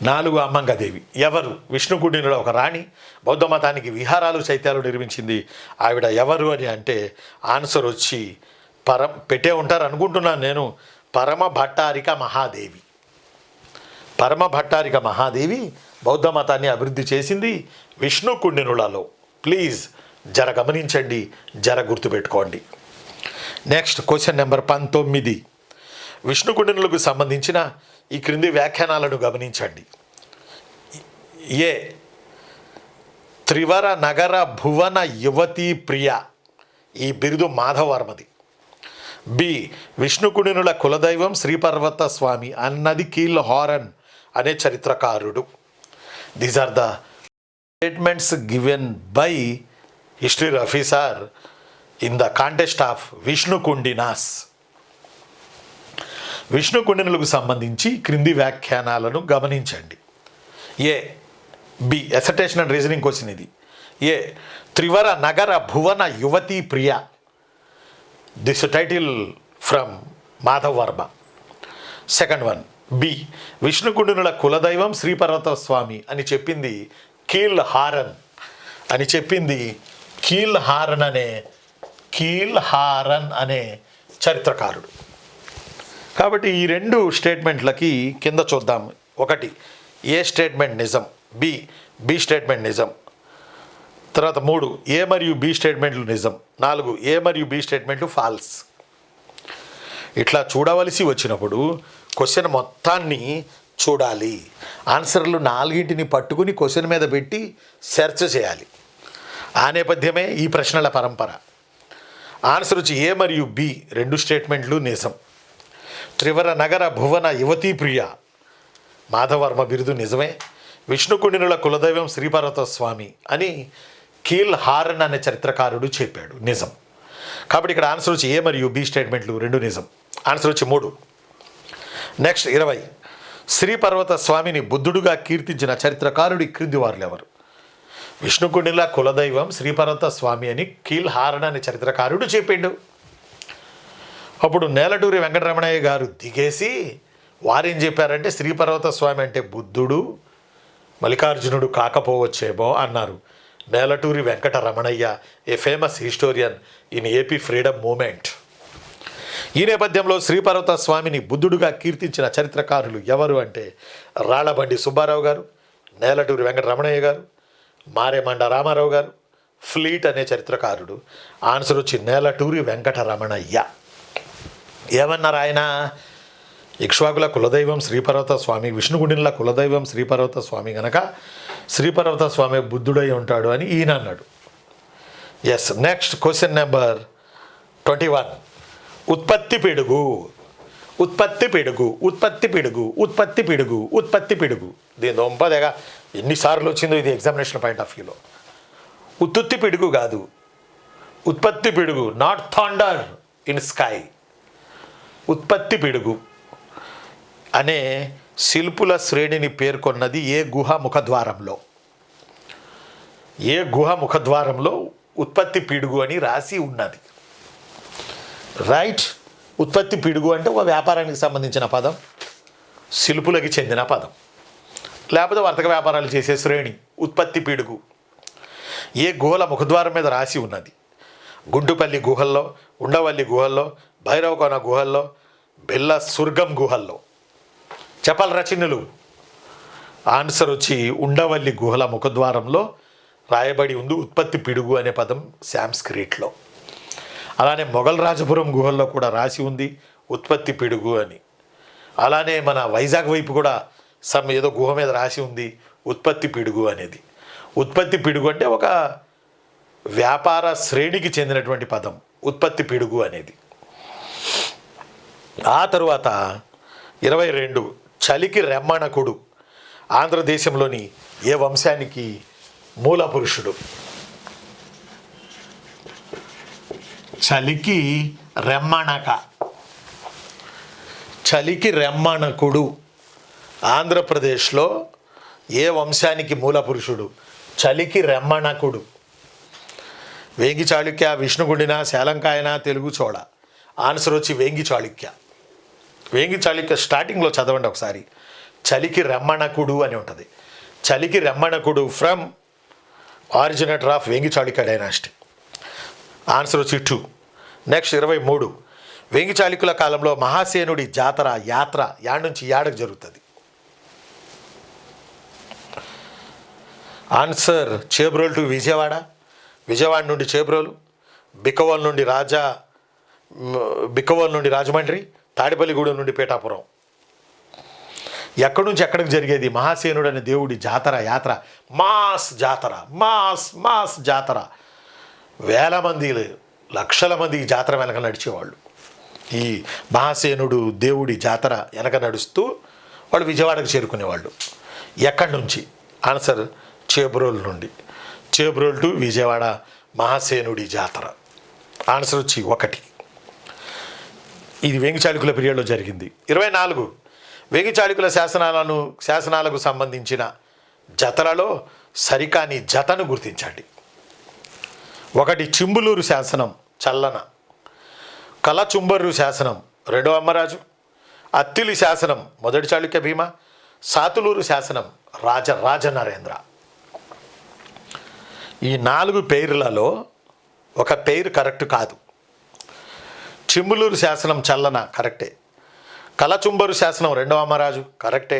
4 అమ్మంగదేవి ఎవరు? విష్ణుకుండినులో ఒక రాణి బౌద్ధ మతానికి విహారాలు చైత్యాలు నిర్మించింది. ఆవిడ ఎవరు అని అంటే ఆన్సర్ వచ్చి పెట్టే ఉంటారు అనుకుంటున్నాను నేను, పరమ భట్టారిక మహాదేవి. పరమ భట్టారిక మహాదేవి బౌద్ధ మతాన్ని అభివృద్ధి చేసింది విష్ణుకుండినులలో. ప్లీజ్ జర గమనించండి, జర గుర్తుపెట్టుకోండి. Next question number 19. విష్ణుకుండినులకు సంబంధించిన ఈ క్రింది వ్యాఖ్యానాలను గమనించండి. ఏ త్రివర నగర భువన యువతీ ప్రియ, ఈ బిరుదు మాధవర్మది. బి విష్ణుకుండినుల కులదైవం శ్రీపర్వత స్వామి అన్నది కీల్ హారన్ అనే చరిత్రకారుడు. These are the statements given by history officer in the contest of Vishnukundinas. విష్ణుకుండినులకు సంబంధించి క్రింది వ్యాఖ్యానాలను గమనించండి. A B assertion and reasoning question ఇది. ఏ త్రివర నగర భువన యువతీ ప్రియ, this title from Madhav Varma. Second one B విష్ణుకుండినుల కులదైవం శ్రీపర్వత స్వామి అని చెప్పింది కీల్ హారన్ అని చెప్పింది కీల్ హారన్ అనే చరిత్రకారుడు. కాబట్టి ఈ 2 స్టేట్మెంట్లకి కింద చూద్దాం. 1 ఏ స్టేట్మెంట్ నిజం, బి స్టేట్మెంట్ నిజం. తర్వాత 3 ఏ మరియు బి స్టేట్మెంట్లు నిజం. 4 ఏ మరియు బి స్టేట్మెంట్లు ఫాల్స్. ఇట్లా చూడవలసి వచ్చినప్పుడు క్వశ్చన్ మొత్తాన్ని చూడాలి. ఆన్సర్లు 4ని పట్టుకుని క్వశ్చన్ మీద పెట్టి సెర్చ్ చేయాలి. ఆ నేపథ్యమే ఈ ప్రశ్నల పరంపర. ఆన్సర్ వచ్చి ఏ మరియు బి 2 స్టేట్మెంట్లు నిజం. త్రివర నగర భువన యువతీ ప్రియ మాధవర్మ బిరుదు నిజమే. విష్ణుకుండినుల కులదైవం శ్రీపర్వత స్వామి అని కీల్ హారన్ అనే చరిత్రకారుడు చెప్పాడు, నిజం. కాబట్టి ఇక్కడ ఆన్సర్ వచ్చి ఏ మరియు బి స్టేట్మెంట్లు 2 నిజం. ఆన్సర్ వచ్చి 3. నెక్స్ట్ 20 శ్రీపర్వత స్వామిని బుద్ధుడుగా కీర్తించిన చరిత్రకారుడు క్రింది వారులు ఎవరు? విష్ణుకుండినుల కులదైవం శ్రీపర్వత స్వామి అని కీల్ హారన్ అనే చరిత్రకారుడు చెప్పిండు. అప్పుడు నేలటూరి వెంకటరమణయ్య గారు దిగేసి వారేం చెప్పారంటే శ్రీపర్వత స్వామి అంటే బుద్ధుడు, మల్లికార్జునుడు కాకపోవచ్చేమో అన్నారు. Nelaturi Venkataramanayya, a famous historian in AP freedom moment. ఈ నేపథ్యంలో శ్రీపర్వత స్వామిని బుద్ధుడుగా కీర్తించిన చరిత్రకారులు ఎవరు అంటే రాళ్లబండి సుబ్బారావు గారు, నేలటూరి వెంకటరమణయ్య గారు, మారేమండ రామారావు గారు, ఫ్లీట్ అనే చరిత్రకారుడు. ఆన్సర్ వచ్చి నేలటూరి వెంకటరమణయ్య. ఏమన్నారు ఆయన? ఇక్ష్వాకుల కులదైవం శ్రీపర్వత స్వామి, విష్ణుకుండినుల కులదైవం శ్రీపర్వత స్వామి గనక శ్రీపర్వత స్వామి బుద్ధుడై ఉంటాడు అని ఈయన అన్నాడు. ఎస్. నెక్స్ట్ క్వశ్చన్ నెంబర్ 21 ఉత్పత్తి పిడుగు. దీని దొంపదేగా ఎన్నిసార్లు వచ్చిందో ఇది ఎగ్జామినేషన్ పాయింట్ ఆఫ్ వ్యూలో. ఉత్తుత్తి పిడుగు కాదు, ఉత్పత్తి పిడుగు, నాట్ థండర్ ఇన్ స్కై. ఉత్పత్తి పిడుగు అనే శిల్పుల శ్రేణిని పేర్కొన్నది ఏ గుహ ముఖద్వారంలో ఉత్పత్తి పిడుగు అని రాసి ఉన్నది. రైట్. ఉత్పత్తి పిడుగు అంటే ఒక వ్యాపారానికి సంబంధించిన పదం, శిల్పులకి చెందిన పదం, లేకపోతే వర్తక వ్యాపారాలు చేసే శ్రేణి ఉత్పత్తి పిడుగు. ఏ గుహల ముఖద్వారం మీద రాసి ఉన్నది? గుంటుపల్లి గుహల్లో, ఉండవల్లి గుహల్లో, భైరవకోన గుహల్లో, బెల్ల సుర్గం గుహల్లో. చెప్పాలి రచనలు. ఆన్సర్ వచ్చి ఉండవల్లి గుహల ముఖద్వారంలో రాయబడి ఉంది ఉత్పత్తి పిడుగు అనే పదం సాంస్క్రిట్లో. అలానే మొఘల్ రాజపురం గుహల్లో కూడా రాసి ఉంది ఉత్పత్తి పిడుగు అని. అలానే మన వైజాగ్ వైపు కూడా ఏదో గుహ మీద రాసి ఉంది ఉత్పత్తి పిడుగు అనేది. ఉత్పత్తి పిడుగు అంటే ఒక వ్యాపార శ్రేణికి చెందినటువంటి పదం ఉత్పత్తి పిడుగు అనేది. ఆ తరువాత 22 చలికి రెమ్మణకుడు ఆంధ్రదేశంలోని ఏ వంశానికి మూల పురుషుడు? చలికి రెమ్మణక, చలికి రెమ్మణకుడు ఆంధ్రప్రదేశ్లో ఏ వంశానికి మూల పురుషుడు? చలికి రెమ్మణకుడు. వేంగి చాళుక్య, విష్ణుగుండిన, శాలంకాయన, తెలుగు చోళ. ఆన్సర్ వచ్చి వేంగి చాళుక్య. వేంగి చాళుక్య స్టార్టింగ్లో చదవండి ఒకసారి. చలికి రెమ్మణకుడు అని ఉంటుంది. చలికి రెమ్మణకుడు from originator of Vengi Chalukya dynasty. Answer వచ్చి 2. నెక్స్ట్ 23 వేంగి చాళుక్యుల కాలంలో మహాసేనుడి యాత్ర యాడ్ నుంచి యాడకు జరుగుతుంది? ఆన్సర్ చేబ్రోలు టు విజయవాడ, విజయవాడ నుండి చేబ్రోలు, బిక్కవోలు నుండి రాజమండ్రి, తాడిపల్లిగూడెం నుండి పీఠాపురం. ఎక్కడి నుంచి ఎక్కడికి జరిగేది? మహాసేనుడు అనే దేవుడి యాత్ర మాస్ జాతర. వేల మంది, లక్షల మంది ఈ జాతర వెనక నడిచేవాళ్ళు. ఈ మహాసేనుడు దేవుడి జాతర వెనక నడుస్తూ వాళ్ళు విజయవాడకు చేరుకునేవాళ్ళు. ఎక్కడి నుంచి? ఆన్సర్ చేబ్రోలు నుండి. చేబ్రోలు టు విజయవాడ మహాసేనుడి జాతర. ఆన్సర్ వచ్చి 1. ఇది వేంగి చాళుక్యుల పీరియడ్లో జరిగింది. 24 వేంగి చాళుక్యుల శాసనాలకు సంబంధించిన జతలలో సరికాని జతను గుర్తించండి. 1 చింబులూరు శాసనం చల్లన, కలచుంబర్రు శాసనం రెండవ అమ్మరాజు, అత్తిలి శాసనం మొదటి చాళుక్య భీమ, సాతులూరు శాసనం రాజ నరేంద్ర. ఈ 4 పేర్లలో ఒక పేరు కరెక్ట్ కాదు. చింబులూరు శాసనం చల్లన కరెక్టే, కలచుంబరు శాసనం రెండవ అమ్మరాజు కరెక్టే,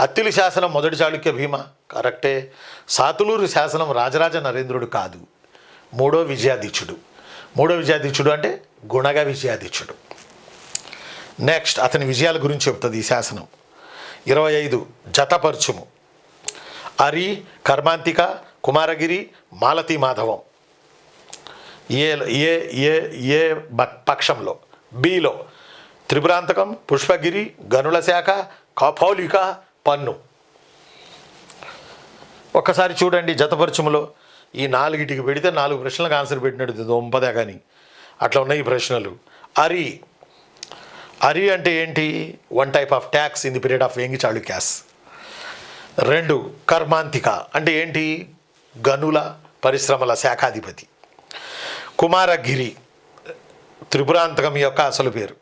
అత్తిలి శాసనం మొదటి చాళుక్య భీమ కరెక్టే, సాతులూరు శాసనం రాజరాజ నరేంద్రుడు కాదు, మూడో విజయాధీక్షుడు అంటే గుణగ విజయాధీక్షుడు. నెక్స్ట్ అతని విజయాల గురించి చెప్తుంది ఈ శాసనం. 25 జతపర్చుము. అరి, కర్మాంతిక, కుమారగిరి, మాలతీ మాధవం. ఏ పక్షంలో? బిలో త్రిపురాంతకం, పుష్పగిరి, గనుల శాఖ, కపౌలిక, పన్ను. ఒక్కసారి చూడండి జతపరచుములో ఈ 4టికి పెడితే 4 ప్రశ్నలకు ఆన్సర్ పెట్టినట్టు దొంపదే కానీ అట్లా ఉన్నాయి ఈ ప్రశ్నలు. అరి అంటే ఏంటి? 1 type of tax in the period of Vengi Chalukyas. 2 కర్మాంతిక అంటే ఏంటి? గనుల పరిశ్రమల శాఖాధిపతి. కుమారగిరి త్రిపురాంతకం యొక్క అసలు పేరు.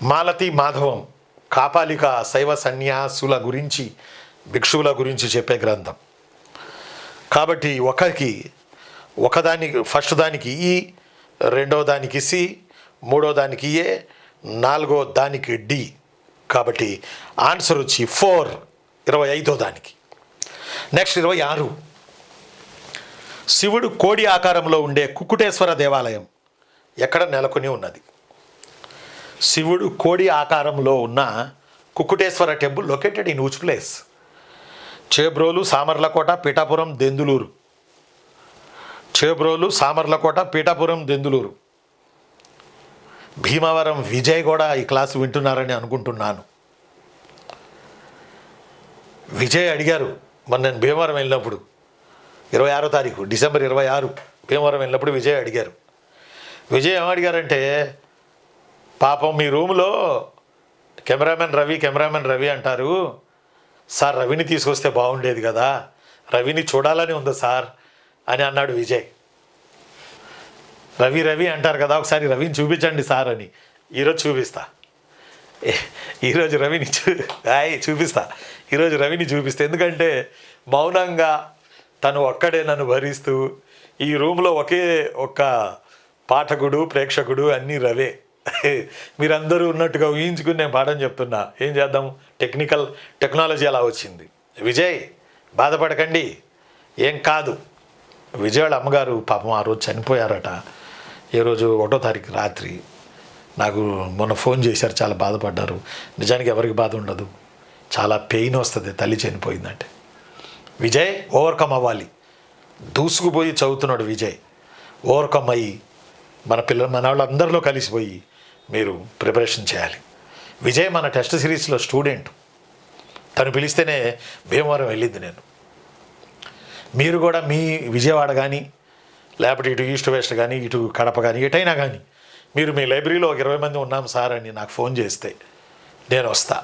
మాలతీ మాధవం కాపాలిక శైవ సన్యాసుల గురించి, భిక్షువుల గురించి చెప్పే గ్రంథం. కాబట్టి ఫస్ట్ దానికి ఈ, రెండో దానికి సి, మూడో దానికి ఏ, నాలుగో దానికి డి. కాబట్టి ఆన్సర్ వచ్చి 4, 25వ దానికి. నెక్స్ట్ 26 శివుడు కోడి ఆకారంలో ఉండే కుక్కుటేశ్వర దేవాలయం ఎక్కడ నెలకొని ఉన్నది? శివుడు కోడి ఆకారంలో ఉన్న Kukkuteswara temple located in which place? Chebrolu, Samarlakota, Pithapuram, Denduluru. Chebrolu, Samarlakota, Pithapuram, Denduluru. Bhimavaram Vijay కూడా ఈ క్లాసు వింటున్నారని అనుకుంటున్నాను. విజయ్ అడిగారు మరి నేను భీమవరం వెళ్ళినప్పుడు 26వ తారీఖు డిసెంబర్ 26 భీమవరం వెళ్ళినప్పుడు విజయ్ అడిగారు. విజయ్ ఏమడిగారంటే, పాపం మీ రూమ్లో కెమెరామెన్ రవి అంటారు సార్, రవిని తీసుకొస్తే బాగుండేది కదా, రవిని చూడాలని ఉంది సార్ అని అన్నాడు విజయ్. రవి అంటారు కదా, ఒకసారి రవిని చూపించండి సార్ అని. ఈరోజు చూపిస్తా. ఈరోజు రవిని చూపిస్తా. ఎందుకంటే మౌనంగా తను ఒక్కడే నన్ను భరిస్తూ ఈ రూమ్లో ఒక్క పాఠకుడు, ప్రేక్షకుడు అన్నీ రవే. మీరందరూ ఉన్నట్టుగా ఊహించుకుని నేను పాఠం చెప్తున్నా. ఏం చేద్దాం, టెక్నాలజీ అలా వచ్చింది. విజయ్ బాధపడకండి, ఏం కాదు. విజయ్ వాళ్ళ అమ్మగారు పాపం ఆ రోజు చనిపోయారట. ఏ రోజు 1వ తారీఖు రాత్రి. నాకు మొన్న ఫోన్ చేశారు, చాలా బాధపడ్డారు. నిజానికి ఎవరికి బాధ ఉండదు, చాలా పెయిన్ వస్తుంది తల్లి చనిపోయిందంటే. విజయ్ ఓవర్కమ్ అవ్వాలి. దూసుకుపోయి చదువుతున్నాడు విజయ్, ఓవర్కమ్ అయ్యి మన వాళ్ళందరిలో కలిసిపోయి మీరు ప్రిపరేషన్ చేయాలి. విజయ్ మన టెస్ట్ సిరీస్లో స్టూడెంట్, తను పిలిస్తేనే భీమవరం వెళ్ళింది నేను. మీరు కూడా మీ విజయవాడ కానీ లేకపోతే ఇటు ఈస్ట్ వెస్ట్ కానీ ఇటు కడప కానీ ఎటైనా కానీ మీరు మీ లైబ్రరీలో ఒక 20 మంది ఉన్నాం సార్ అని నాకు ఫోన్ చేస్తే నేను వస్తా.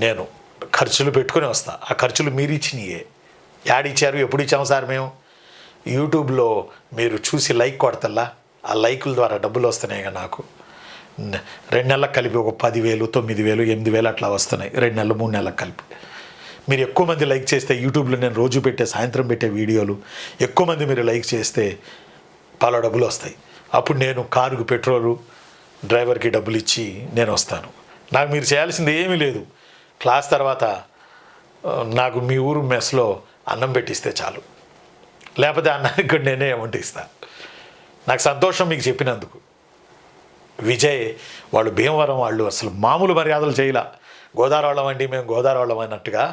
నేను ఖర్చులు పెట్టుకుని వస్తా. ఆ ఖర్చులు మీరు ఇచ్చినయే. యాడిచ్చారు, ఎప్పుడు ఇచ్చాము సార్ మేము? యూట్యూబ్లో మీరు చూసి లైక్ కొడతల్లా, ఆ లైకుల ద్వారా డబ్బులు వస్తున్నాయి కదా నాకు. 2 నెలలకు కలిపి ఒక 10,000, 9,000, 8,000 అట్లా వస్తున్నాయి. 2 నెలలు 3 నెలలకు కలిపి. మీరు ఎక్కువ మంది లైక్ చేస్తే యూట్యూబ్లో నేను రోజు పెట్టే సాయంత్రం పెట్టే వీడియోలు ఎక్కువ మంది మీరు లైక్ చేస్తే చాలా డబ్బులు వస్తాయి. అప్పుడు నేను కారుకు పెట్రోలు, డ్రైవర్కి డబ్బులు ఇచ్చి నేను వస్తాను. నాకు మీరు చేయాల్సింది ఏమీ లేదు. క్లాస్ తర్వాత నాకు మీ ఊరు మెస్లో అన్నం పెట్టిస్తే చాలు, లేకపోతే అన్నానికి కూడా నేనే అమౌంట్ ఇస్తాను. నాకు సంతోషం మీకు చెప్పినందుకు. విజయ్ వాళ్ళు భీమవరం వాళ్ళు అసలు మామూలు మర్యాదలు చేయలా. గోదావరి వాళ్ళం అండి మేము, గోదావరి వాళ్ళం అన్నట్టుగా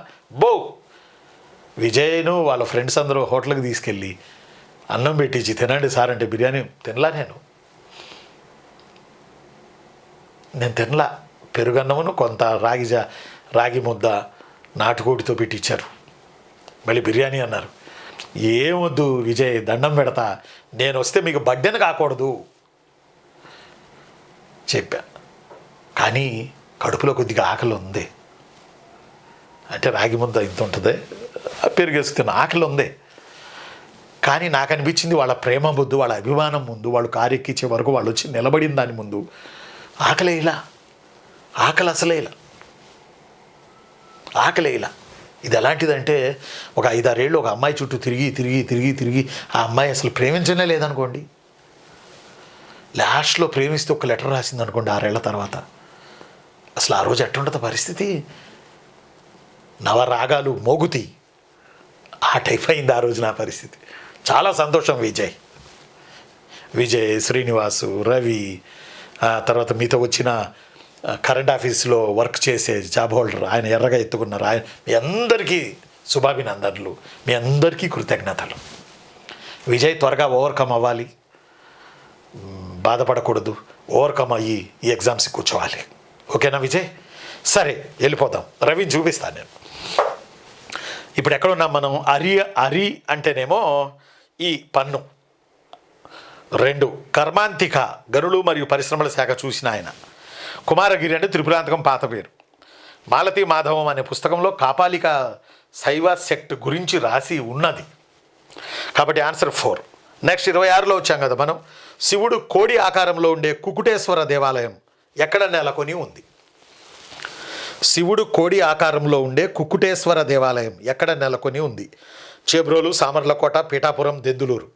విజయ్ను వాళ్ళ ఫ్రెండ్స్ అందరూ హోటల్కి తీసుకెళ్ళి అన్నం పెట్టించి తినండి సార్ అంటే బిర్యానీ తినలా. నేను తినలా. పెరుగన్నమును కొంత రాగి ముద్ద నాటుకోడితో పెట్టించారు. మళ్ళీ బిర్యానీ అన్నారు. ఏమొద్దు విజయ్, దండం పెడతా, నేను వస్తే మీకు బడ్డెను కాకూడదు చెప్పా. కానీ కడుపులో కొద్దిగా ఆకలి ఉంది. అంటే రాగి ముద్ద ఇంత ఉంటుంది, పెరిగేస్తున్న ఆకలి ఉంది. కానీ నాకు అనిపించింది వాళ్ళ ప్రేమ ముందు, వాళ్ళ అభిమానం ముందు, వాళ్ళు కారెక్కించే వరకు వాళ్ళు వచ్చి నిలబడిన దాని ముందు ఆకలి అసలే ఇలా. ఇది ఎలాంటిదంటే ఒక 5-6 ఏళ్ళు ఒక అమ్మాయి చుట్టూ తిరిగి ఆ అమ్మాయి అసలు ప్రేమించనే లేదనుకోండి. లాస్ట్లో ప్రేమిస్తే ఒక లెటర్ రాసింది అనుకోండి 6 ఏళ్ల తర్వాత, అసలు ఆ రోజు ఎట్టుంటుంది పరిస్థితి? నవరాగాలు మోగుతాయి. ఆ టైప్ అయింది ఆ రోజు నా పరిస్థితి. చాలా సంతోషం విజయ్, శ్రీనివాసు, రవి, తర్వాత మీతో వచ్చిన కరెంట్ ఆఫీస్లో వర్క్ చేసే జాబ్ హోల్డర్, ఆయన ఎర్రగా ఎత్తుకున్నారు. ఆయన మీ అందరికీ శుభాభినందనలు, మీ అందరికీ కృతజ్ఞతలు. విజయ్ త్వరగా ఓవర్కమ్ అవ్వాలి, బాధపడకూడదు, ఓవర్కమ్ అయ్యి ఈ ఎగ్జామ్స్కి కూర్చోవాలి. ఓకేనా విజయ్? సరే వెళ్ళిపోదాం. రవిని చూపిస్తాను నేను. ఇప్పుడు ఎక్కడున్నాం మనం? అరి అంటేనేమో ఈ పన్ను. 2 కర్మాంతిక గనులు మరియు పరిశ్రమల శాఖ చూసిన ఆయన. కుమారగిరి అంటే త్రిపురాంతకం పాత పేరు. మాలతీ మాధవం అనే పుస్తకంలో కాపాలిక శైవ సెక్ట్ గురించి రాసి ఉన్నది. కాబట్టి ఆన్సర్ 4. నెక్స్ట్ 26లో వచ్చాం కదా మనం. శివుడు కోడి ఆకారంలో ఉండే కుకుటేశ్వర దేవాలయం ఎక్కడ నెలకొని ఉంది? శివుడు కోడి ఆకారంలో ఉండే కుకుటేశ్వర దేవాలయం ఎక్కడ నెలకొని ఉంది? చేబ్రోలు, సామర్లకోట, పీఠాపురం, దెందులూరు.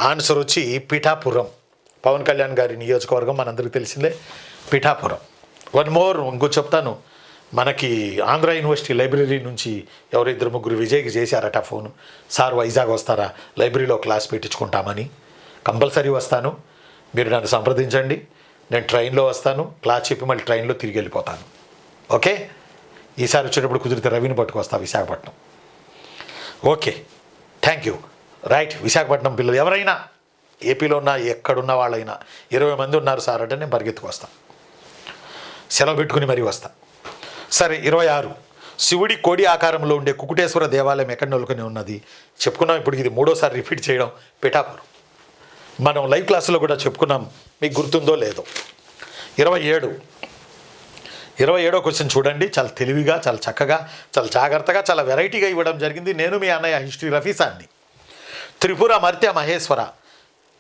ఆన్సర్ వచ్చి పీఠాపురం. పవన్ కళ్యాణ్ గారి నియోజకవర్గం మనందరికీ తెలిసిందే పీఠాపురం. వన్ మోర్ ఇంకో చెప్తాను. మనకి ఆంధ్ర యూనివర్సిటీ లైబ్రరీ నుంచి 2-3 విజయ్కి చేశారట ఫోను. సార్ వైజాగ్ వస్తారా, లైబ్రరీలో క్లాస్ పెట్టించుకుంటామని. కంపల్సరీ వస్తాను, మీరు నన్ను సంప్రదించండి. నేను ట్రైన్లో వస్తాను, క్లాస్ చెప్పి మళ్ళీ ట్రైన్లో తిరిగి వెళ్ళిపోతాను. ఓకే, ఈసారి వచ్చేటప్పుడు కుదిరితే రవిని పట్టుకొస్తా Visakhapatnam. Okay, thank you. Right, Visakhapatnam పిల్లలు ఎవరైనా ఏపీలో ఉన్నా ఎక్కడున్న వాళ్ళైనా 20 మంది ఉన్నారు సార్ అంటే నేను పరిగెత్తుకొస్తాను, సెలవు పెట్టుకుని మరీ వస్తా. సరే 26 శివుడి కోడి ఆకారంలో ఉండే కుకుటేశ్వర దేవాలయం ఎక్కడ నెలకొని ఉన్నది చెప్పుకున్నాం. ఇప్పుడు ఇది 3వసారి రిపీట్ చేయడం. పిఠాపురం మనం లైవ్ క్లాసులో కూడా చెప్పుకున్నాం, మీకు గుర్తుందో లేదో. 27వ క్వశ్చన్ చూడండి. చాలా తెలివిగా, చాలా చక్కగా, చాలా జాగ్రత్తగా, చాలా వెరైటీగా ఇవ్వడం జరిగింది. నేను మీ అన్నయ్య హిస్టరీ రఫీసాన్ని. త్రిపుర మర్త్య మహేశ్వర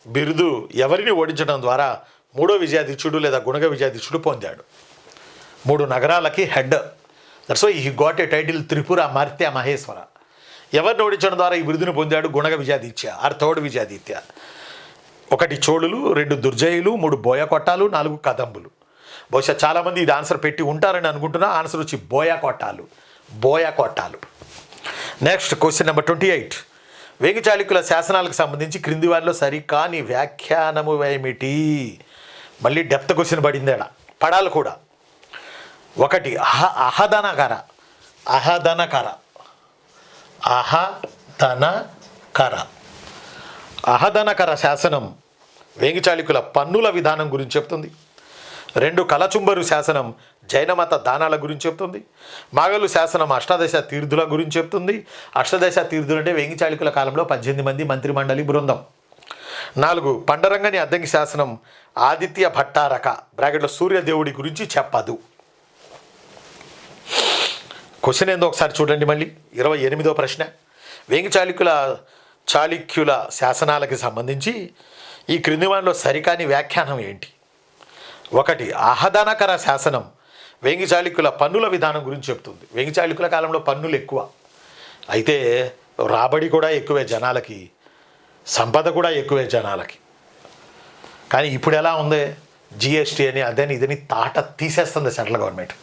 బిరుదు ఎవరిని ఓడించడం ద్వారా 3వ విజయాధీశుడు లేదా గుణగ విజయాధీశుడు పొందాడు? 3 నగరాలకి head. That's why he got a title త్రిపుర మర్త్య మహేశ్వర. ఎవరిని ఓడించడం ద్వారా ఈ బిరుదును పొందాడు? Gunaga Vijayaditya or third Vijayaditya. 1 చోళులు, 2 దుర్జయులు, 3 బోయకొట్టాలు, 4 కదంబులు. బహుశా చాలామంది ఇది ఆన్సర్ పెట్టి ఉంటారని అనుకుంటున్నా. ఆన్సర్ వచ్చి బోయకొట్టాలు. Next question number 28. వేగి చాళుక్యుల శాసనాలకు సంబంధించి క్రింది వారిలో సరికాని వ్యాఖ్యానము ఏమిటి? మళ్ళీ డెప్త్ క్వశ్చన్ పడిందేడ, పడాలి కూడా. ఒకటి అహదనకర, అహదనకర, అహదనకర, అహదనకర శాసనం వేంగి చాళుక్యుల పన్నుల విధానం గురించి చెప్తుంది. 2 కలచుంబరు శాసనం జైనమత దానాల గురించి చెప్తుంది. మాగలు శాసనం అష్టాదశ తీర్థుల గురించి చెప్తుంది. అష్టాదశ తీర్థులు అంటే వేంగి చాళుక్యుల కాలంలో 18 మంది మంత్రిమండలి బృందం. 4 పండరంగని అద్దంకి శాసనం ఆదిత్య భట్టారక బ్రాకెట్లో సూర్యదేవుడి గురించి చెప్పదు. క్వశ్చన్ ఏందో ఒకసారి చూడండి. మళ్ళీ 28వ ప్రశ్న. వేంగి చాళుక్యుల శాసనాలకి సంబంధించి ఈ క్రింది వాటిలో సరికాని వ్యాఖ్యానం ఏంటి? 1 అహదనకర శాసనం వేంగి చాళుక్యుల పన్నుల విధానం గురించి చెప్తుంది. వేంగి చాళుక్యుల కాలంలో పన్నులు ఎక్కువ, అయితే రాబడి కూడా ఎక్కువే జనాలకి, సంపద కూడా ఎక్కువే జనాలకి. కానీ ఇప్పుడు ఎలా ఉంది, జిఎస్టీ అని అదని ఇదని తాట తీసేస్తుంది సెంట్రల్ గవర్నమెంట్.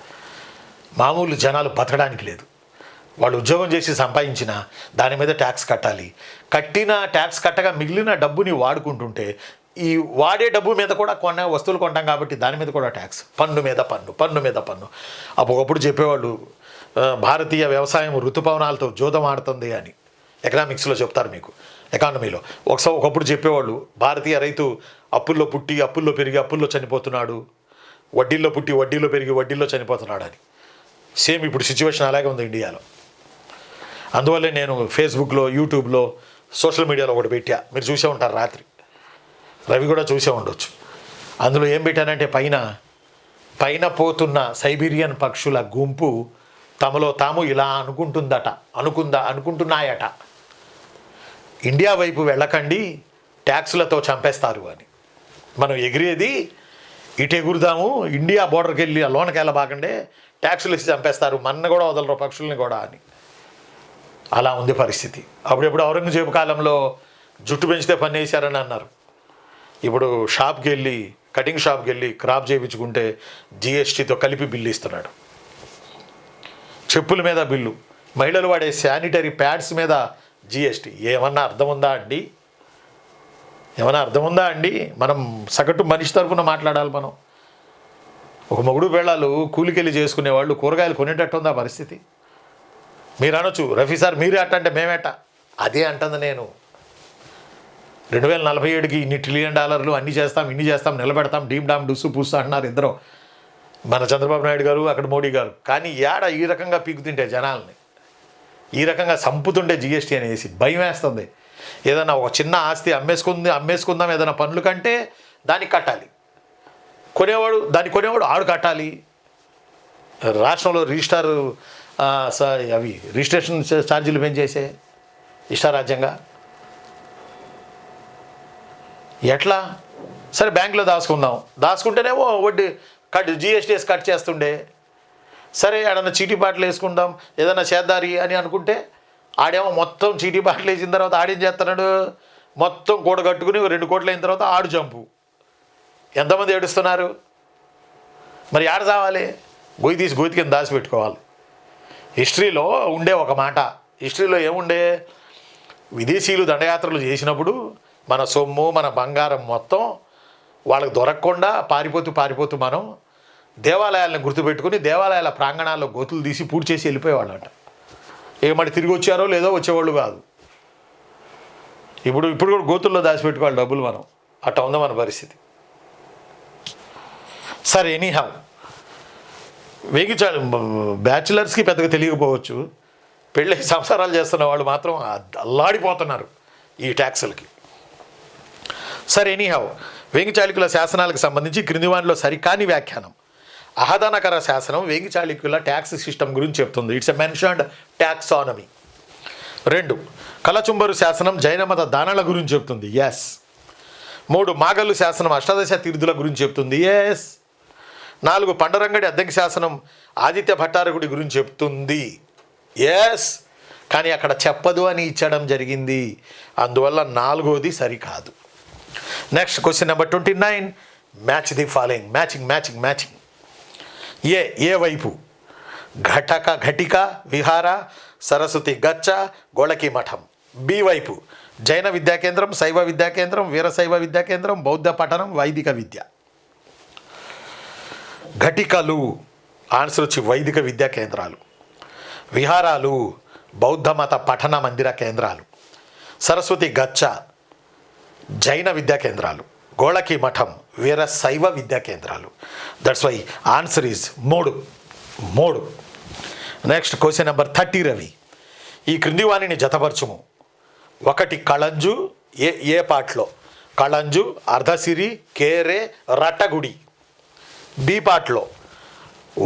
మామూలు జనాలు బతకడానికి లేదు. వాళ్ళు ఉద్యోగం చేసి సంపాదించిన దాని మీద ట్యాక్స్ కట్టాలి. కట్టిన ట్యాక్స్ కట్టగా మిగిలిన డబ్బుని వాడుకుంటుంటే ఈ వాడే డబ్బు మీద కూడా వస్తువులు కొంటాం కాబట్టి దాని మీద కూడా ట్యాక్స్, పన్ను మీద పన్ను, పన్ను మీద పన్ను. ఒకప్పుడు చెప్పేవాళ్ళు భారతీయ వ్యవసాయం ఋతుపవనాలతో జూదం ఆడుతుంది అని ఎకనామిక్స్లో చెప్తారు మీకు, ఎకానమీలో. ఒకప్పుడు చెప్పేవాళ్ళు భారతీయ రైతు అప్పుల్లో పుట్టి అప్పుల్లో పెరిగి అప్పుల్లో చనిపోతున్నాడు, వడ్డీల్లో పుట్టి వడ్డీలో పెరిగి వడ్డీల్లో చనిపోతున్నాడు అని. సేమ్ ఇప్పుడు సిచ్యువేషన్ అలాగే ఉంది ఇండియాలో. అందువల్లే నేను ఫేస్బుక్లో, యూట్యూబ్లో, సోషల్ మీడియాలో ఒకటి పెట్టా, మీరు చూసే ఉంటారు, రాత్రి రవి కూడా చూసే ఉండొచ్చు. అందులో ఏం పెట్టానంటే పైన పోతున్న సైబీరియన్ పక్షుల గుంపు తమలో తాము ఇలా అనుకుంటున్నాయట, ఇండియా వైపు వెళ్ళకండి, ట్యాక్సులతో చంపేస్తారు అని. మనం ఎగిరేది ఇటు ఎగురుదాము, ఇండియా బోర్డర్కి వెళ్ళి లోనకి వెళ్ళబాకండే, ట్యాక్సులు ఇచ్చి చంపేస్తారు, మన కూడా వదలరు పక్షుల్ని కూడా అని. అలా ఉంది పరిస్థితి. అప్పుడెప్పుడు ఔరంగజేబు కాలంలో జుట్టు పెంచితే పని వేశారని అన్నారు. ఇప్పుడు షాప్కి వెళ్ళి, కటింగ్ షాప్కి వెళ్ళి క్రాప్ చేయించుకుంటే జిఎస్టీతో కలిపి బిల్లు ఇస్తున్నాడు. చెప్పుల మీద బిల్లు, మహిళలు వాడే శానిటరీ ప్యాడ్స్ మీద జిఎస్టీ. ఏమన్నా అర్థం ఉందా అండి? ఏమన్నా అర్థం ఉందా అండి? మనం సగటు మనిషి తరఫున మాట్లాడాలి. మనం ఒక మొగుడు పిల్లలు కూలికెళ్ళి చేసుకునేవాళ్ళు కూరగాయలు కొనేటట్టు ఉందా పరిస్థితి? మీరు అనొచ్చు, రఫీ సార్ మీరే అట్ట అంటే మేమేట. అదే అంటుంది నేను. 2047కి ఇన్ని $1 ట్రిలియన్ అన్నీ చేస్తాం, ఇన్ని చేస్తాం, నిలబెడతాం, డీమ్ డామ్ డుస్సు పూస్తా అంటున్నారు ఇద్దరు, మన చంద్రబాబు నాయుడు గారు, అక్కడ మోడీ గారు. కానీ ఈ రకంగా పీకుతుంటే జనాల్ని, ఈ రకంగా సంపుతుంటే జిఎస్టీ అనేసి భయం వేస్తుంది. ఏదైనా ఒక చిన్న ఆస్తి అమ్మేసుకుందాం ఏదైనా పనులు కంటే దానికి కట్టాలి, కొనేవాడు ఆడు కట్టాలి. రాష్ట్రంలో రిజిస్ట్రేషన్ ఛార్జీలు పెంచేసే ఇష్టారాజ్యంగా ఎట్లా? సరే బ్యాంకులో దాచుకుంటేనేమో వడ్డీ జిఎస్టీఎస్ కట్ చేస్తుండే. సరే ఏడన్నా చీటీ బాటలు వేసుకుందాం, ఏదైనా చేద్దారి అని అనుకుంటే ఆడేమో మొత్తం చీటీ బాటలు వేసిన తర్వాత ఆడేం చేస్తున్నాడు, మొత్తం కూడగట్టుకుని 2 కోట్లు అయిన తర్వాత ఆడు జంపు. ఎంతమంది ఏడుస్తున్నారు? మరి ఆడ చావాలి, గొయ్యి తీసి గొయ్యి కింద దాచిపెట్టుకోవాలి. హిస్టరీలో ఉండే ఒక మాట, హిస్టరీలో ఏముండే, విదేశీయులు దండయాత్రలు చేసినప్పుడు మన సొమ్ము మన బంగారం మొత్తం వాళ్ళకి దొరకకుండా పారిపోతూ మనం దేవాలయాలను గుర్తుపెట్టుకుని దేవాలయాల ప్రాంగణాల్లో గోతులు తీసి పూర్తి చేసి వెళ్ళిపోయేవాళ్ళంట. ఇక మరి తిరిగి వచ్చారో లేదో వచ్చేవాళ్ళు కాదు. ఇప్పుడు కూడా గోతుల్లో దాచిపెట్టుకోవాలి డబ్బులు మనం. అట్లా ఉందా మన పరిస్థితి. సరే, ఎనీహౌ బ్యాచులర్స్కి పెద్దగా తెలియకపోవచ్చు, పెళ్ళి సంసారాలు చేస్తున్న వాళ్ళు మాత్రం అల్లాడిపోతున్నారు ఈ ట్యాక్సులకి. సరే, ఎనీహౌ వేంగి చాళుక్యుల శాసనాలకు సంబంధించి క్రింది వాటిలో సరికాని వ్యాఖ్యానం. అహదనకర శాసనం వేంగి చాళుక్యుల ట్యాక్స్ సిస్టమ్ గురించి చెప్తుంది. It's a mentioned taxonomy. 2 కలచుంబరు శాసనం జైనమత దానాల గురించి చెప్తుంది. ఎస్. 3 మాగల్లు శాసనం అష్టాదశ తీర్థుల గురించి చెప్తుంది. ఎస్. 4 పండరంగడి అద్దంకి శాసనం ఆదిత్య భట్టారకుడి గురించి చెప్తుంది. ఎస్. కానీ అక్కడ చెప్పదు అని ఇచ్చడం జరిగింది, అందువల్ల 4వది సరికాదు. Next question number 29. Match the following. Matching. A వైపు ఘటిక విహార సరస్వతి గచ్చ గోళకి మఠం. బి వైపు జైన విద్యా కేంద్రం, శైవ విద్యా కేంద్రం, వీరశైవ విద్యా కేంద్రం, బౌద్ధ పఠనం, వైదిక విద్య. ఘటికలు ఆన్సర్ వచ్చి వైదిక విద్యా కేంద్రాలు. విహారాలు బౌద్ధ మత పఠన మందిర కేంద్రాలు. సరస్వతి గచ్చ జైన విద్యా కేంద్రాలు. గోళకి మఠం వీర శైవ విద్యా కేంద్రాలు. That's why answer is 3. Next question number 30 Ravi. ఈ క్రింది వాణిని జతపరచుము. 1 కళంజు ఏ పాటలో కళంజు, అర్ధసిరి, కేరే, రట్టగుడి. బి పాటలో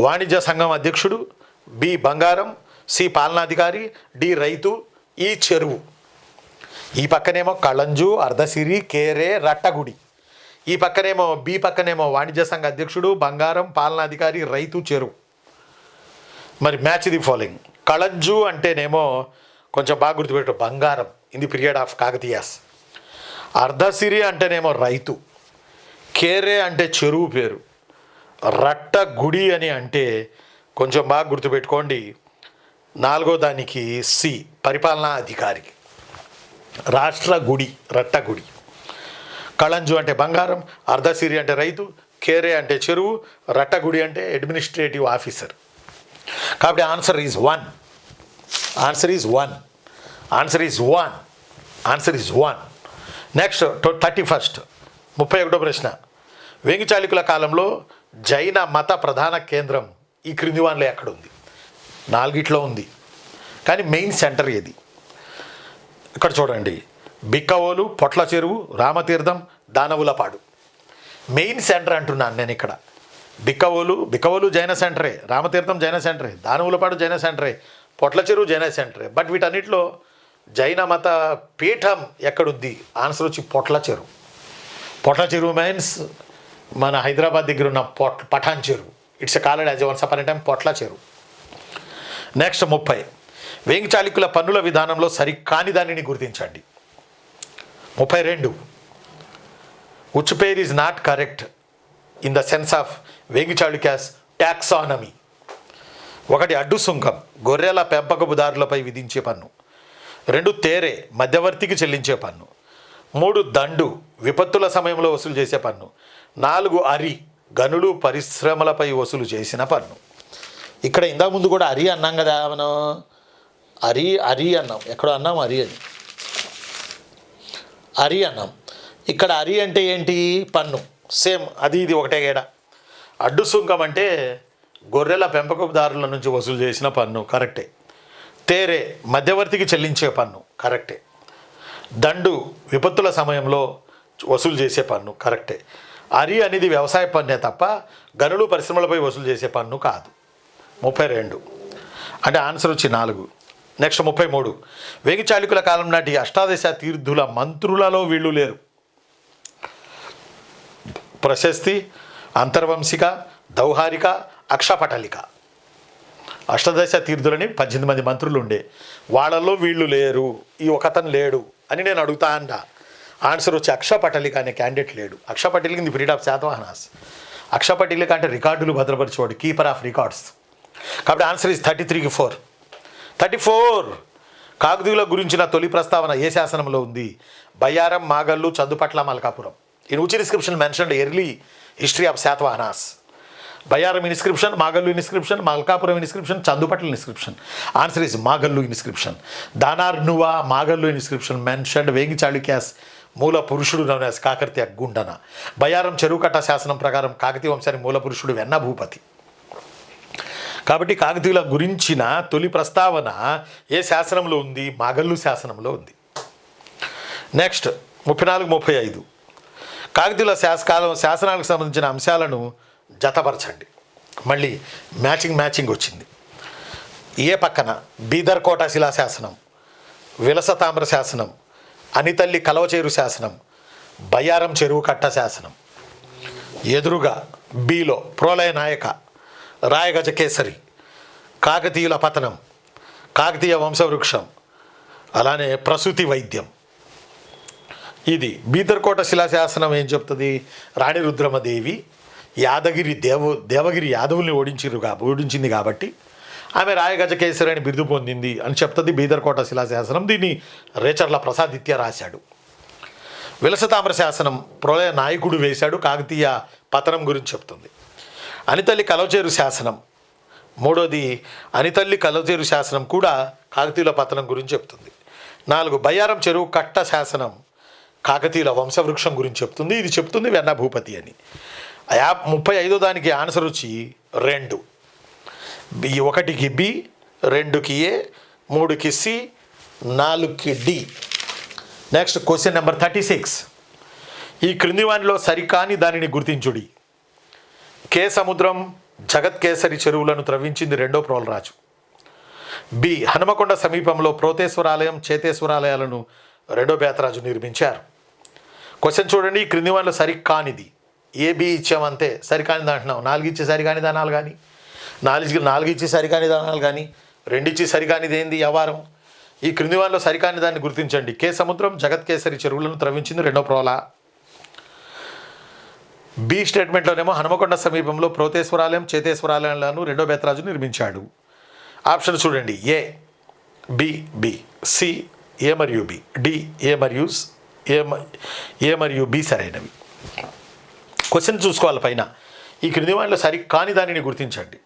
వాణిజ్య సంఘం అధ్యక్షుడు, బి బంగారం, సి పాలనాధికారి, డి రైతు, ఈ చెరువు. ఈ పక్కనేమో కళంజు, అర్ధసిరి, కేరే, రట్టగుడి. ఈ పక్కనేమో బి పక్కనేమో వాణిజ్య సంఘ అధ్యక్షుడు, బంగారం, పాలనాధికారి, రైతు, చెరువు. మరి మ్యాచ్ ది ఫాలోయింగ్. కళంజు అంటేనేమో కొంచెం బాగా గుర్తుపెట్టు, బంగారం in the period of Kakatiyas. అర్ధసిరి అంటేనేమో రైతు. కేరే అంటే చెరువు పేరు. రట్ట గుడి అని అంటే కొంచెం బాగా గుర్తుపెట్టుకోండి, 4వ దానికి సి పరిపాలనా అధికారి. రాష్ట్ర గుడి రట్టగుడి. కళంజు అంటే బంగారం, అర్ధసిరి అంటే రైతు, కేరే అంటే చెరువు, రట్టగుడి అంటే అడ్మినిస్ట్రేటివ్ ఆఫీసర్. కాబట్టి answer is 1. Answer is 1. Answer is 1. Answer is 1. Next 31వ ప్రశ్న. వేంగి చాళుక్యుల కాలంలో జైన మత ప్రధాన కేంద్రం ఈ క్రింది వానిలో ఎక్కడుంది? 4 ఉంది, కానీ మెయిన్ సెంటర్ ఏది? ఇక్కడ చూడండి, బిక్కవోలు, పొట్ల చెరువు, రామతీర్థం, దానవులపాడు. మెయిన్ సెంటర్ అంటున్నాను నేను ఇక్కడ. బిక్కవోలు జైన సెంటరే, రామతీర్థం జైన సెంటరే, దానవులపాడు జైన సెంటరే, పొట్ల చెరువు జైన సెంటరే. బట్ వీటన్నిటిలో జైన మత పీఠం ఎక్కడుంది? ఆన్సర్ వచ్చి పొట్ల చెరువు. పొట్ల చెరువు మీన్స్ మన హైదరాబాద్ దగ్గర ఉన్న పఠాన్ చెరువు. It's called as once upon a time పొట్ల చెరువు. నెక్స్ట్ 30. వేంగి చాళుక్యుల పన్నుల విధానంలో సరికాని దానిని గుర్తించండి. 32. which pair is not correct in the sense of Vengi Chalukyas taxonomy? 1 అడ్డు సుంకం, గొర్రెల పెంపకపుదారులపై విధించే పన్ను. 2 తేరే, మధ్యవర్తికి చెల్లించే పన్ను. 3 దండు, విపత్తుల సమయంలో వసూలు చేసే పన్ను. 4 అరి, గనులు పరిశ్రమలపై వసూలు చేసిన పన్ను. ఇక్కడ ఇంతకు ముందు కూడా అరి అన్నాం కదా మనం, అరి అన్నాం, ఎక్కడో అన్నాం అరి అన్నాం. ఇక్కడ అరి అంటే ఏంటి? పన్ను. సేమ్ అది ఇది ఒకటే గేడ. అడ్డు సుంకం అంటే గొర్రెల పెంపకదారుల నుంచి వసూలు చేసిన పన్ను, కరెక్టే. తేరే, మధ్యవర్తికి చెల్లించే పన్ను, కరెక్టే. దండు, విపత్తుల సమయంలో వసూలు చేసే పన్ను, కరెక్టే. అరి అనేది వ్యవసాయ పన్నే తప్ప గనులు పరిశ్రమలపై వసూలు చేసే పన్ను కాదు. 32 అంటే ఆన్సర్ వచ్చి 4. నెక్స్ట్ 33. వేంగి చాళుక్యుల కాలం నాటి అష్టాదశ తీర్థుల మంత్రులలో వీళ్ళు లేరు. ప్రశస్తి, అంతర్వంశిక, దౌహారిక, అక్షపటలిక. అష్టాదశ తీర్థులని 18 మంది మంత్రులు ఉండే, వాళ్ళల్లో వీళ్ళు లేరు, ఈ ఒకతను లేడు అని నేను అడుగుతా అన్న. ఆన్సర్ వచ్చి అక్షపటలిక అనే క్యాండిడేట్ లేడు. అక్షపటలిక ది పీరియడ్ ఆఫ్ శాతవాహనాస్. అక్షపటలిక అంటే రికార్డులు భద్రపరిచేవాడు, కీపర్ ఆఫ్ రికార్డ్స్. కాబట్టి ఆన్సర్ ఇస్ 33కి 4. 34. కాకతీయుల గురించిన తొలి ప్రస్తావన ఏ శాసనంలో ఉంది? Bayyaram, Magallu, Chandupatla, Malkapuram. In which inscription mentioned early history of Satavahanas? Bayyaram inscription, Magallu inscription, Malkapuram inscription, Chandupatla inscription. Answer is Magallu inscription. దానార్నువా మాగల్లు ఇన్స్క్రిప్షన్ మెన్షన్డ్ వేంగి చాళుక్యాస్ మూల పురుషుడు నౌన్ యాజ్ కాకతీయ గుండన. బయ్యారం చెరువుకట్ట శాసనం ప్రకారం కాకతీయ వంశానికి మూల పురుషుడు వెన్న భూపతి. కాబట్టి కాకతీయుల గురించిన తొలి ప్రస్తావన ఏ శాసనంలో ఉంది? మాగల్లు శాసనంలో ఉంది. నెక్స్ట్ 34, 35. కాకతీయుల శాసనాలకు సంబంధించిన అంశాలను జతపరచండి. మళ్ళీ మ్యాచింగ్ వచ్చింది. ఏ పక్కన బీదర్ కోట శిలాశాసనం, విలస తామ్ర శాసనం, అనితల్లి కలవచేరు శాసనం, బయ్యారం చెరువు కట్ట శాసనం. ఎదురుగా బిలో ప్రోలయ నాయక, రాయగజకేసరి, కాకతీయుల పతనం, కాకతీయ వంశవృక్షం, అలానే ప్రసూతి వైద్యం. ఇది బీదర్కోట శిలాశాసనం ఏం చెప్తుంది? రాణి రుద్రమదేవి దేవగిరి యాదవుల్ని ఓడించింది కాబట్టి ఆమె రాయగజకేసరి అని బిరుదు పొందింది అని చెప్తుంది బీదర్కోట శిలాశాసనం. దీన్ని రేచర్ల ప్రసాదిత్య రాశాడు. విలసతామ్ర శాసనం ప్రళయ నాయకుడు వేశాడు, కాకతీయ పతనం గురించి చెప్తుంది. అనితల్లి కలవచేరు శాసనం. మూడోది అనితల్లి కలవచేరు శాసనం కూడా కాకతీయుల పతనం గురించి చెప్తుంది. 4 బయ్యారం చెరువు కట్ట శాసనం కాకతీయుల వంశవృక్షం గురించి చెప్తుంది. ఇది చెప్తుంది వెన్న భూపతి అని. 35వ దానికి ఆన్సర్ వచ్చి 2. 1కి బి, 2కి ఏ, 3కి సి, 4కి డి. Next question number 36. ఈ క్రింది వానిలో సరికాని దానిని గుర్తించుడి. కే సముద్రం జగత్కేసరి చెరువులను త్రవ్వించింది రెండో ప్రోలరాజు. బి హనుమకొండ సమీపంలో ప్రోతేశ్వరాలయం, చేతేశ్వరాలయాలను రెండో బేతరాజు నిర్మించారు. క్వశ్చన్ చూడండి, ఈ క్రింది వానిలో సరికానిది. ఏబి ఇచ్చామంతే, సరికానిది అంటున్నాం. 4 ఇచ్చి సరికాని దానాలు కానీ, 4 ఇచ్చి సరికాని దానాలు కానీ, 2 ఇచ్చి సరికానిది ఏంది వ్యవహారం? ఈ క్రింది వానిలో సరికాని దాన్ని గుర్తించండి. కే సముద్రం జగత్కేసరి చెరువులను త్రవ్వించింది రెండో ప్రోల. బి స్టేట్మెంట్లోనేమో హనుమకొండ సమీపంలో ప్రోతేశ్వరాలయం, చేతేశ్వరాలయాలను రెండో బేతరాజు నిర్మించాడు. ఆప్షన్ చూడండి, ఏ బి బి, సి ఏ మరియు బి, డి ఏ మరియు బి సరైనవి. క్వశ్చన్ చూసుకోవాలి పైన. ఈ క్రింది వాటిలో సరి కాని దానిని గుర్తించండి.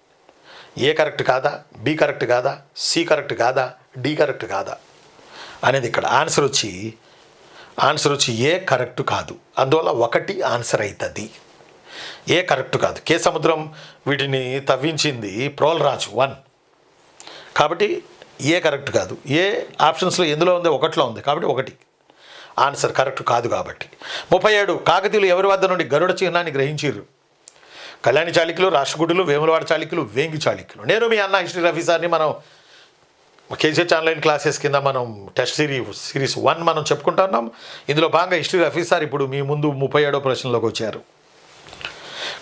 ఏ కరెక్ట్ కాదా, బి కరెక్ట్ కాదా, సి కరెక్ట్ కాదా, డి కరెక్ట్ కాదా అనేది ఇక్కడ ఆన్సర్ వచ్చి ఏ కరెక్ట్ కాదు. అందువల్ల 1 ఆన్సర్ అవుతుంది. ఏ కరెక్ట్ కాదు. కే సముద్రం వీటిని తవ్వించింది ప్రోలరాజు 1. కాబట్టి ఏ కరెక్ట్ కాదు. ఏ ఆప్షన్స్లో ఎందులో ఉంది? 1లో ఉంది. కాబట్టి 1 ఆన్సర్ కరెక్ట్ కాదు. కాబట్టి 37 కాకతీయులు ఎవరి వద్ద నుండి గరుడ చిహ్నాన్ని గ్రహించారు? కళ్యాణి చాళుక్యులు, రాష్ట్రకూటులు, వేములవాడ చాళుక్యులు, వేంగి చాళుక్యులు. నేను మీ అన్న హిస్టరీ రఫీ సార్ని మనం కేజీహెచ్ ఆన్లైన్ క్లాసెస్ కింద మనం టెస్ట్ సిరీస్ 1 మనం చెప్పుకుంటున్నాం. ఇందులో భాగంగా హిస్టరీ రఫీ సార్ ఇప్పుడు మీ ముందు 37వ ప్రశ్నలోకి వచ్చారు.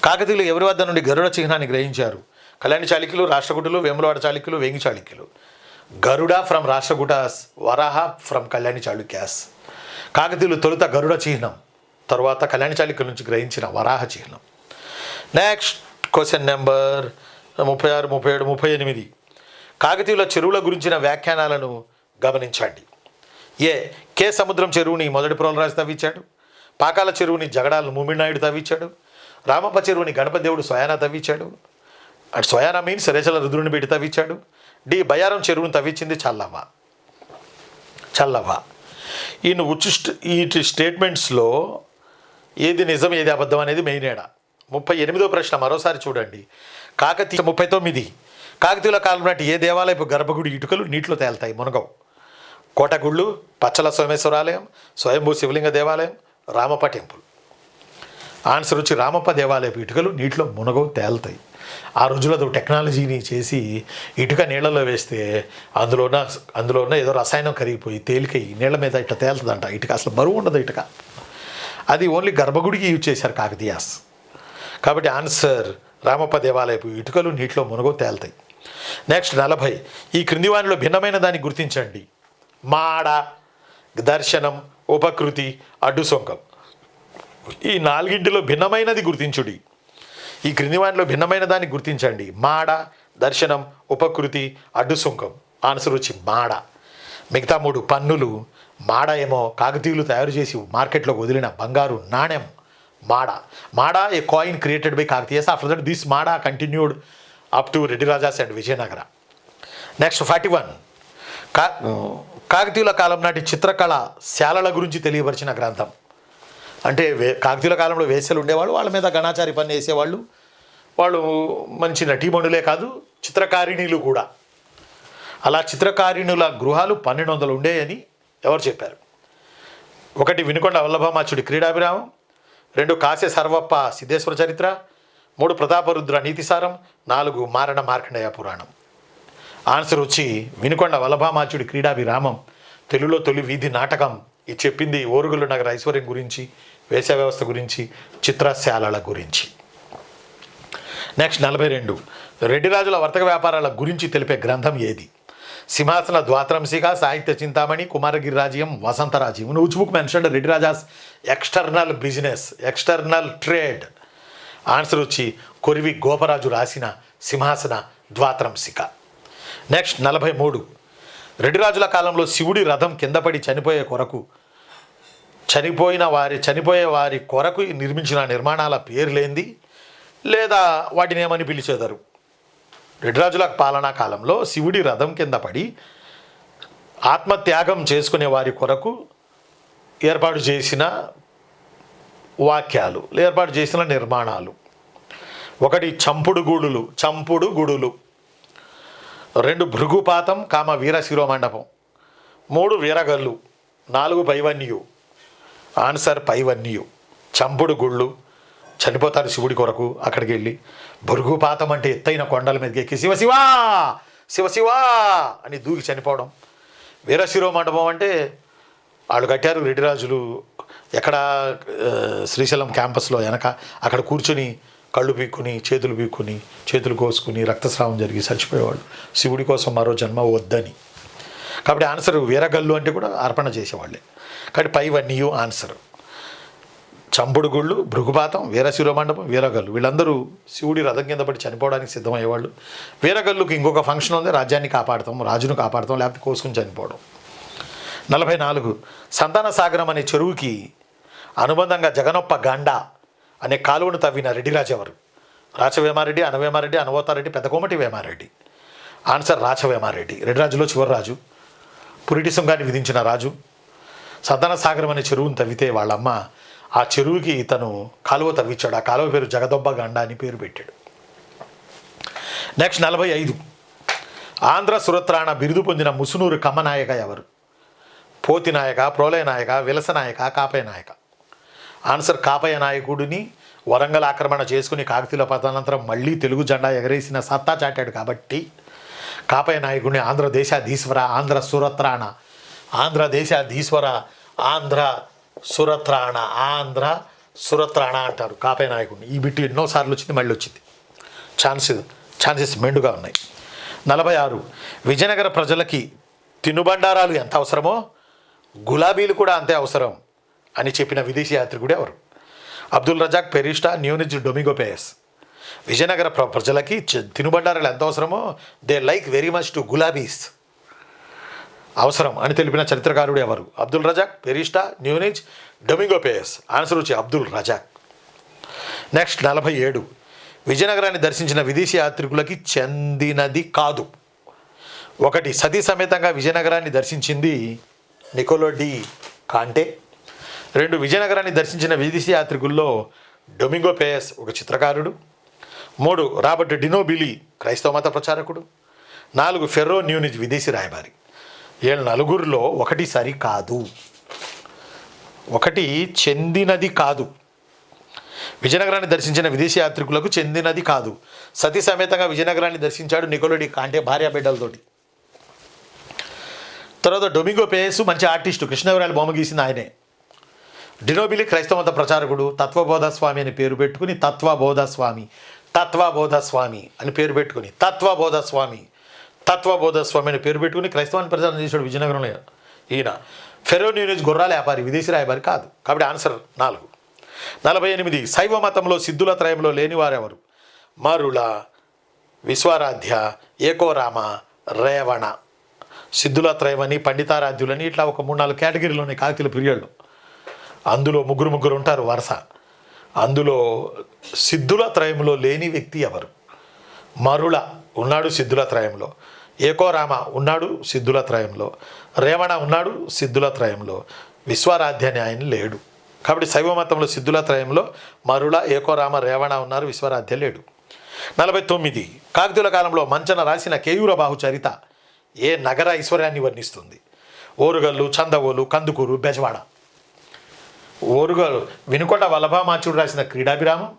కాకతీయులు ఎవరి వద్ద నుండి గరుడ చిహ్నాన్ని గ్రహించారు? కళ్యాణి చాళుక్యులు, రాష్ట్రకూటులు, వేములవాడ చాళుక్యులు, వేంగి చాళుక్యులు. Garuda from Rashtrakutas, Varaha from Kalyani Chalukyas. కాకతీయులు తొలుత గరుడ చిహ్నం, తర్వాత కళ్యాణి చాళుక్యుల నుంచి గ్రహించిన వరాహ చిహ్నం. Next question number 36, 37, 38. కాకతీయుల చెరువుల గురించిన వ్యాఖ్యానాలను గమనించండి. ఏ కే సముద్రం చెరువుని మొదటి ప్రోలరాజు తవ్వించాడు. పాకాల చెరువుని జగడాల ముమ్మిడినాయుడు తవ్వించాడు. రామప్ప చెరువుని గణపతి దేవుడు స్వయానా తవ్వించాడు. అటు స్వయానా మీన్స్ రేచల రుద్రుని పెట్టి తవ్వించాడు. డి బయ్యారం చెరువుని తవ్వించింది చల్లవ్వ. ఈ స్టేట్మెంట్స్లో ఏది నిజం ఏది అబద్ధం అనేది మెయిన్ ఏడా. 38వ ప్రశ్న మరోసారి చూడండి. 39 కాకతీయుల కాలం నాటి ఏ దేవాలయపు గర్భగుడి ఇటుకలు నీటిలో తేలుతాయి, మునగవు? కోటగుళ్ళు, పచ్చల సోమేశ్వరాలయం, స్వయంభూ శివలింగ దేవాలయం, రామప్ప టెంపుల్. ఆన్సర్ వచ్చి రామప్ప దేవాలయపు ఇటుకలు నీటిలో మునగవు, తేలుతాయి. ఆ రోజుల్లో టెక్నాలజీని చేసి ఇటుక నీళ్లలో వేస్తే అందులో ఉన్న ఏదో రసాయనం కరిగిపోయి తేలికై నీళ్ల మీద ఇట్లా తేలుతుందంట. ఇటుక అసలు బరువు ఉండదు ఇటుక. అది ఓన్లీ గర్భగుడికి యూజ్ చేశారు కాకతీయాస్. కాబట్టి ఆన్సర్ రామప్ప దేవాలయపు ఇటుకలు నీటిలో మునగవు, తేలుతాయి. నెక్స్ట్ 40 ఈ క్రింది వానిలో భిన్నమైన దాన్ని గుర్తించండి. మాడ, దర్శనం, ఉపకృతి, అడ్డు సొంకం. ఈ 4 భిన్నమైనది గుర్తించుడి. ఈ క్రింది వానిలో భిన్నమైన దాన్ని గుర్తించండి. మాడ, దర్శనం, ఉపకృతి, అడ్డు సొంకం. ఆన్సర్ వచ్చి మాడ. మిగతా 3 పన్నులు. మాడ ఏమో కాకతీయులు తయారు చేసి మార్కెట్లోకి వదిలిన బంగారు నాణ్యం mada a coin created by Kakatiyas. After that this mada continued up to Reddy Rajas and Vijayanagara. Next 41 కాకతీయుల కాలం నాటి చిత్రకళ శాలల గురించి తెలియపరిచిన గ్రంథం. అంటే కాకతీయుల కాలంలో వేశ్యలు ఉండేవాళ్ళు, వాళ్ళ మీద గణాచారి పని వేసేవాళ్ళు. వాళ్ళు మంచి నటీమణులే కాదు, చిత్రకారిణీలు కూడా. అలా చిత్రకారిణుల గృహాలు 1200 ఉండేయని ఎవరు చెప్పారు? 1 వినుకొండ వల్లభామాచుడి క్రీడాభిరామం, 2 కాశీ సర్వప్ప సిద్ధేశ్వర చరిత్ర, 3 ప్రతాపరుద్ర నీతిసారం, 4 మారణ మార్కండేయ పురాణం. ఆన్సర్ వచ్చి వినుకొండ వల్లభామాచుడి క్రీడాభిరామం. తెలుగులో తొలి వీధి నాటకం. ఇది చెప్పింది ఓరుగుల నగర ఐశ్వర్యం గురించి, వేశ్య వ్యవస్థ గురించి, చిత్రశాలల గురించి. నెక్స్ట్ 42 రెడ్డి రాజుల వర్తక వ్యాపారాల గురించి తెలిపే గ్రంథం ఏది? సింహాసన ద్వాత్రంశిక, సాహిత్య చింతామణి, కుమారగిరి రాజ్యం, వసంతరాజ్యం. Which book mentioned Reddy Rajas external business, external trade? Answer వచ్చి కొరివి గోపరాజు రాసిన సింహాసన ద్వాత్రంశిక. నెక్స్ట్ 43 రెడ్డి రాజుల కాలంలో శివుడి రథం కింద పడి చనిపోయే వారి కొరకు నిర్మించిన నిర్మాణాల పేర్లేంది? లేదా వాటిని ఏమని పిలిచేదారు. రెడ్డిరాజుల పాలనా కాలంలో శివుడి రథం కింద పడి ఆత్మత్యాగం చేసుకునే వారి కొరకు ఏర్పాటు చేసిన వాక్యాలు, ఏర్పాటు చేసిన నిర్మాణాలు. 1 చంపుడు గుడులు. 2 భృగుపాతం వీర శిరోమండపం. 3 వీరగల్లు. 4 పైవన్యు. ఆన్సర్ పైవన్యు. చంపుడు గుళ్ళు, చనిపోతారు శివుడి కొరకు, అక్కడికి వెళ్ళి. భృగుపాతం అంటే ఎత్తైన కొండల మీదకి ఎక్కి శివశివా శివశివా అని దూకి చనిపోవడం. వీరశిరోమండపం అంటే వాళ్ళు కట్టారు రెడ్డిరాజులు, ఎక్కడ శ్రీశైలం క్యాంపస్లో వెనక. అక్కడ కూర్చొని కళ్ళు పీక్కుని, చేతులు కోసుకుని రక్తస్రావం జరిగి చచ్చిపోయేవాళ్ళు శివుడి కోసం మరో జన్మ వద్దని. కాబట్టి ఆన్సర్ వీరగల్లు అంటే కూడా అర్పణ చేసేవాళ్ళే. కాబట్టి పైవన్నీయు ఆన్సర్. చంపుడు గుళ్ళు, భృగుపాతం, వీరశిరోమండపం, వీరగల్లు, వీళ్ళందరూ శివుడి రథం కింద పడి చనిపోవడానికి సిద్ధమయ్యేవాళ్ళు. వీరగల్లుకి ఇంకొక ఫంక్షన్ ఉంది, రాజ్యాన్ని కాపాడతాం, రాజును కాపాడతాం, లేకపోతే కోసుకుని చనిపోవడం. 44 సంతాన సాగరం అనే చెరువుకి అనుబంధంగా జగనొప్ప గండ అనే కాలువను తవ్విన రెడ్డిరాజు ఎవరు? రాచవేమారెడ్డి, అనవేమారెడ్డి, అనవోతారెడ్డి, పెద్దకోమటి వేమారెడ్డి. ఆన్సర్ రాచవేమారెడ్డి. రెడ్డిరాజులో చివరి రాజు, పురిటి సుంగాన్ని విధించిన రాజు. సంతాన సాగరం అనే చెరువును తవ్వితే వాళ్ళమ్మ ఆ చెరువుకి ఇతను కాలువ తవ్వించాడు. ఆ కాలువ పేరు జగదొబ్బ గండ అని పేరు పెట్టాడు. నెక్స్ట్ 45 ఆంధ్ర సురత్రాణ బిరుదు పొందిన ముసునూరు కమ్మనాయక ఎవరు? పోతి నాయక, ప్రోలయ నాయక, విలస నాయక, కాపయ నాయక. ఆన్సర్ కాపయ నాయకుడిని వరంగల్ ఆక్రమణ చేసుకుని కాకతీయుల పతనానంతరం మళ్ళీ తెలుగు జెండా ఎగరేసిన సత్తా చాటాడు కాబట్టి కాపయ నాయకుడిని ఆంధ్రదేశాధీశ్వర, ఆంధ్ర సురత్రాణ, ఆంధ్రదేశాధీశ్వర, ఆంధ్ర సురత్రాణ, ఆంధ్ర సురత్రాణ అంటారు కాపయ నాయకుడిని. ఈ బిట్టు ఎన్నోసార్లు వచ్చింది, మళ్ళీ వచ్చింది. ఛాన్సెస్ మెండుగా ఉన్నాయి. 46 విజయనగర ప్రజలకి తినుబండారాలు ఎంత అవసరమో గులాబీలు కూడా అంతే అవసరం అని చెప్పిన విదేశీ యాత్రికుడు ఎవరు? అబ్దుల్ రజాక్, పెరిస్టా, న్యూనిజ్, డొమిగో పేయస్. విజయనగర ప్రజలకి తినుబండారాలు ఎంత అవసరమో they like very much to గులాబీస్ అవసరం అని తెలిపిన చరిత్రకారుడు ఎవరు? అబ్దుల్ రజాక్, పెరిస్టా, న్యూనిజ్, డొమిగో పేయస్. ఆన్సర్ వచ్చి అబ్దుల్ రజాక్. నెక్స్ట్ 47 విజయనగరాన్ని దర్శించిన విదేశీ యాత్రికులకి చెందినది కాదు. 1 సతీ సమేతంగా విజయనగరాన్ని దర్శించింది నికోలో డి కాంటే. 2 విజయనగరాన్ని దర్శించిన విదేశీ యాత్రికుల్లో డొమింగో పేయస్ ఒక చిత్రకారుడు. 3 రాబర్ట్ డినోబిలి క్రైస్తవ మత ప్రచారకుడు. 4 ఫెర్రో న్యూనిజ్ విదేశీ రాయబారి. 7 నలుగురిలో 1 సరికాదు. 1 చెందినది కాదు. విజయనగరాన్ని దర్శించిన విదేశీ యాత్రికులకు చెందినది కాదు. సతీ సమేతంగా విజయనగరాన్ని దర్శించాడు నికోలో డి కాంటే భార్య బిడ్డలతోటి. తర్వాత డొమింగో పేయస్ మంచి ఆర్టిస్టు, కృష్ణదేవరాయలు బొమ్మ గీసింది ఆయనే. డినోబిలి క్రైస్తవ మత ప్రచారకుడు, తత్వబోధ స్వామి అని పేరు పెట్టుకుని తత్వబోధ స్వామి అని పేరు పెట్టుకుని తత్వబోధ స్వామి అని పేరు పెట్టుకుని క్రైస్తవాన్ని ప్రచారం చేశాడు విజయనగరంలో ఈయన. ఫెరో న్యూనిజ్ గుర్రాల వ్యాపారి, విదేశీ రాయబారి కాదు. కాబట్టి ఆన్సర్ 4. 48 శైవ మతంలో సిద్ధుల త్రయంలో లేనివారెవరు? మరుల, విశ్వారాధ్య, ఏకోరామ, రేవణ. సిద్ధుల త్రయమని, పండితారాధ్యులని ఇట్లా ఒక 3-4 కేటగిరీలు ఉన్నాయి కాకతీయుల పీరియడ్లో. అందులో ముగ్గురు ఉంటారు వరుస. అందులో సిద్ధుల త్రయంలో లేని వ్యక్తి ఎవరు? మరుల ఉన్నాడు సిద్ధుల త్రయంలో, ఏకోరామ ఉన్నాడు సిద్ధుల త్రయంలో, రేవణ ఉన్నాడు సిద్ధుల త్రయంలో, విశ్వారాధ్య అని ఆయన లేడు. కాబట్టి శైవ మతంలో సిద్ధుల త్రయంలో మరుల, ఏకోరామ, రేవణ ఉన్నారు, విశ్వారాధ్య లేడు. 49 కాకతీయుల కాలంలో మంచన రాసిన కేయూర బాహు చరిత ఏ నగర ఐశ్వర్యాన్ని వర్ణిస్తుంది? ఓరుగల్లు, చందవోలు, కందుకూరు, బెజవాడ. ఓరుగల్లు వినుకొండ వల్లభామాచుడు రాసిన క్రీడాభిరామం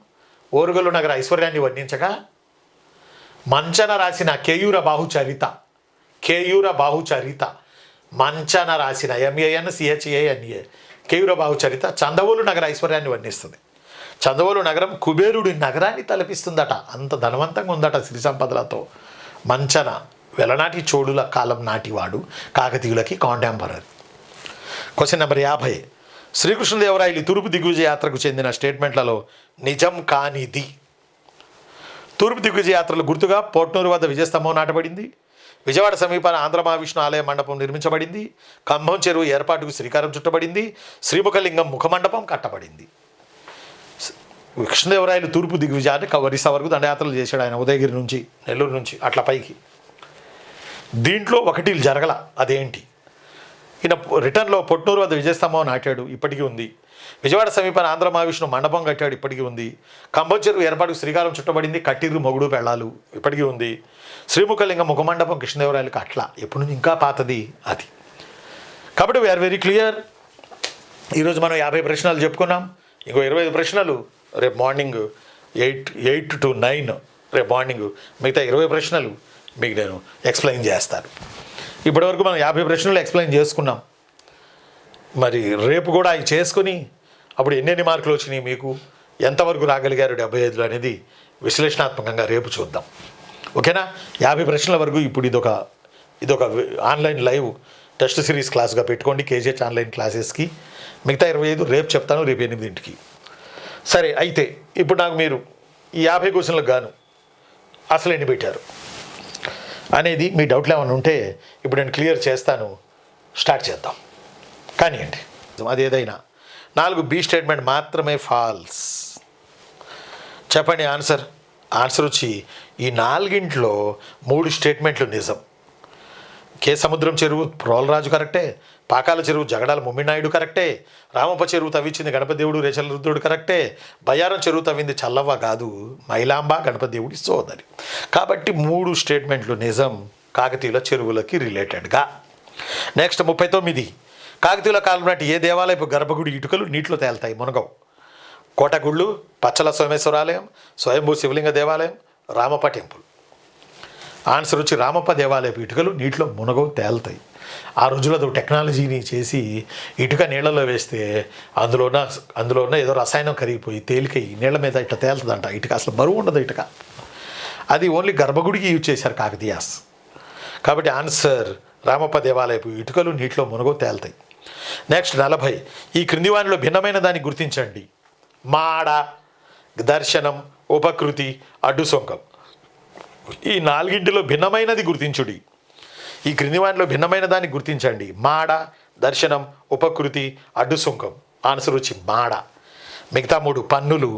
ఓరుగల్లు నగర ఐశ్వర్యాన్ని వర్ణించగా, మంచన రాసిన కేయూర బాహుచరిత మంచన రాసిన MANCHANA కేయూర బాహుచరిత చందవోలు నగర ఐశ్వర్యాన్ని వర్ణిస్తుంది. చందవోలు నగరం కుబేరుడి నగరాన్ని తలపిస్తుందట, అంత ధనవంతంగా ఉందట సిరి సంపదలతో. మంచన వెలనాటి చోళుల కాలం నాటివాడు, కాకతీయులకి కాంటెంపరరీ. క్వశ్చన్ నెంబర్ 50 శ్రీకృష్ణదేవరాయలు తూర్పు దిగ్విజయ యాత్రకు చెందిన స్టేట్మెంట్లలో నిజం కానిది? తూర్పు దిగ్విజయ యాత్రలు గుర్తుగా పోట్నూరు వద్ద విజయస్తంభం నాటబడింది. విజయవాడ సమీపాన ఆంధ్ర మహావిష్ణు ఆలయ మండపం నిర్మించబడింది. కంభం చెరువు ఏర్పాటుకు శ్రీకారం చుట్టబడింది. శ్రీముఖలింగం ముఖమండపం కట్టబడింది. కృష్ణదేవరాయలు తూర్పు దిగ్విజయాన్ని ఒరిస్సా వరకు దండయాత్రలు చేశాడు ఆయన, ఉదయగిరి నుంచి నెల్లూరు నుంచి అట్లా పైకి. దీంట్లో ఒకటి జరగల, అదేంటి? ఈయన రిటర్న్లో పొట్నూరు వద్ద విజయస్తంభం నాటాడు, ఇప్పటికీ ఉంది. విజయవాడ సమీపాన ఆంధ్ర మహావిష్ణు మండపం కట్టాడు, ఇప్పటికీ ఉంది. కంబం చెరువు ఏర్పాటుకు శ్రీకారం చుట్టబడింది, కట్టిర్రు మొగుడు పెళ్ళాలు, ఇప్పటికీ ఉంది. శ్రీముఖలింగం ముఖమండపం కృష్ణదేవరాయలకు అట్లా ఎప్పుడు నుంచి ఇంకా పాతది అది. కాబట్టి వీఆర్ వెరీ క్లియర్. ఈరోజు మనం 50 ప్రశ్నలు చెప్పుకున్నాం. ఇంకో 25 ప్రశ్నలు రేపు మార్నింగ్ 8 to 9 రేపు మార్నింగ్ మిగతా 20 ప్రశ్నలు మీకు నేను ఎక్స్ప్లెయిన్ చేస్తాను. ఇప్పటివరకు మనం 50 ప్రశ్నలు ఎక్స్ప్లెయిన్ చేసుకున్నాం. మరి రేపు కూడా అవి చేసుకుని అప్పుడు ఎన్నెన్ని మార్కులు వచ్చినాయి, మీకు ఎంతవరకు రాగలిగారు 75లో అనేది విశ్లేషణాత్మకంగా రేపు చూద్దాం. ఓకేనా? 50 ప్రశ్నల వరకు ఇప్పుడు ఇదొక ఆన్లైన్ లైవ్ టెస్ట్ సిరీస్ క్లాస్గా పెట్టుకోండి కేజీహెచ్ ఆన్లైన్ క్లాసెస్కి. మిగతా 25 రేపు చెప్తాను, రేపు 8ంటికి. సరే, అయితే ఇప్పుడు నాకు మీరు ఈ 50 క్వశ్చన్లకు గాను అసలు ఎన్ని పెట్టారు అనేది మీ డౌట్లు ఏమైనా ఉంటే ఇప్పుడు నేను క్లియర్ చేస్తాను. స్టార్ట్ చేద్దాం. కానివ్వండి. అది ఏదైనా 4 బి స్టేట్మెంట్ మాత్రమే ఫాల్స్. చెప్పండి ఆన్సర్. ఆన్సర్ వచ్చి ఈ 4ంట్లో 3 స్టేట్మెంట్లు నిజం. కే సముద్రం చెరువు ప్రోలరాజు కరెక్టే, పాకాల చెరువు జగడాల ముమ్మినాయుడు కరెక్టే, రామప్ప చెరువు తవ్వించింది గణపతి దేవుడు రేచల రుద్రుడు కరెక్టే, బయ్యారం చెరువు తవ్వింది చల్లవ్వ కాదు మైలాంబ గణపతి దేవుడి సోదరి. కాబట్టి 3 స్టేట్మెంట్లు నిజం కాకతీయుల చెరువులకి రిలేటెడ్గా. నెక్స్ట్ 39. కాకతీయుల కాలం నాటి ఏ దేవాలయపు గర్భగుడి ఇటుకలు నీటిలో తేలుతాయి, మునగవు? కోటగుళ్ళు, పచ్చల సోమేశ్వరాలయం, స్వయంభూ శివలింగ దేవాలయం, రామప్ప టెంపుల్. ఆన్సర్ వచ్చి రామప్ప దేవాలయపు ఇటుకలు నీటిలో మునగవు, తేలుతాయి. ఆ రోజుల్లో టెక్నాలజీని చేసి ఇటుక నీళ్ళలో వేస్తే అందులో ఉన్న ఏదో రసాయనం కరిగిపోయి తేలికై నీళ్ళ మీద ఇట్లా తేలుతుందంట ఇటుక. అసలు బరువు ఉండదు ఇటుక. అది ఓన్లీ గర్భగుడికి యూజ్ చేశారు కాకతీయాస్. కాబట్టి ఆన్సర్ రామప్ప దేవాలయపు ఇటుకలు నీటిలో మునగవు, తేలుతాయి. నెక్స్ట్ 40. ఈ క్రింది వానిలో భిన్నమైన దాన్ని గుర్తించండి. మాడ, దర్శనం, ఉపకృతి, అడ్డు సొంకం. ఈ 4ంటిలో భిన్నమైనది గుర్తించుడి. ఈ క్రింది వానిలో భిన్నమైన దాన్ని గుర్తించండి. మాడ, దర్శనం, ఉపకృతి, అడ్డు సొంకం. ఆన్సర్ వచ్చి మాడ. మిగతా 3 పన్నులు.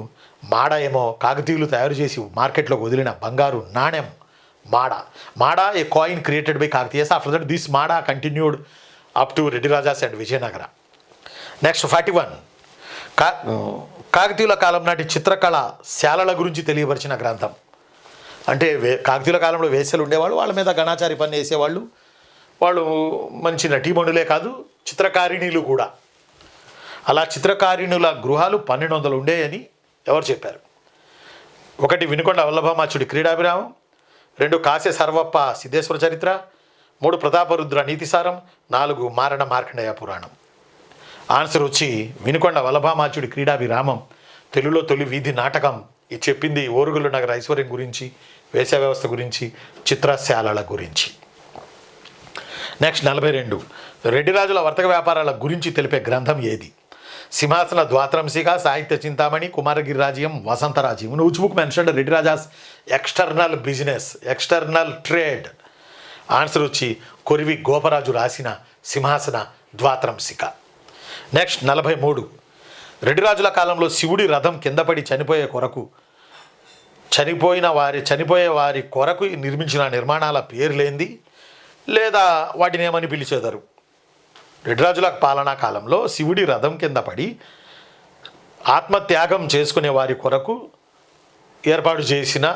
మాడ ఏమో కాకతీయులు తయారు చేసి మార్కెట్లోకి వదిలిన బంగారు నాణ్యం mada. Mada a coin created by Kakatiyas. After that this mada continued up to Reddy Rajas and Vijayanagara. Next 41. కాకతీయుల కాలం నాటి చిత్రకళ శాలల గురించి తెలియపరిచిన గ్రంథం. అంటే కాకతీయుల కాలంలో వేశ్యలు ఉండేవాళ్ళు, వాళ్ళ మీద గణాచారి పని వేసేవాళ్ళు. వాళ్ళు మంచి నటీమణులే కాదు, చిత్రకారిణీలు కూడా. అలా చిత్రకారిణుల గృహాలు 1200 ఉండేయని ఎవరు చెప్పారు? 1 వినుకొండ వల్లభామాచుడి క్రీడాభిరామం, 2 కాశీ సర్వప్ప సిద్ధేశ్వర చరిత్ర, 3 ప్రతాపరుద్ర నీతిసారం, 4 మారణ మార్కండేయ పురాణం. ఆన్సర్ వచ్చి వినుకొండ వల్లభామాచుడి క్రీడాభిరామం. తెలుగులో తొలి వీధి నాటకం. ఇది చెప్పింది ఓరుగుల నగర ఐశ్వర్యం గురించి, వేశ్య వ్యవస్థ గురించి, చిత్రశాలల గురించి. నెక్స్ట్ 42. రెడ్డి రాజుల వర్తక వ్యాపారాల గురించి తెలిపే గ్రంథం ఏది? సింహాసన ద్వాత్రంశిక, సాహిత్య చింతామణి, కుమారగిరి రాజ్యం, వసంతరాజ్యం. Which book mentioned Reddy Rajas external business, external trade? Answer వచ్చి కొరివి గోపరాజు రాసిన సింహాసన ద్వాత్రంశిక. నెక్స్ట్ 43. రెడ్డి రాజుల కాలంలో శివుడి రథం కింద పడి చనిపోయే వారి కొరకు నిర్మించిన నిర్మాణాల పేర్లేంది, లేదా వాటిని ఏమని పిలిచేదారు? రెడ్డి రాజుల పాలనా కాలంలో శివుడి రథం కింద పడి ఆత్మత్యాగం చేసుకునే వారి కొరకు ఏర్పాటు చేసిన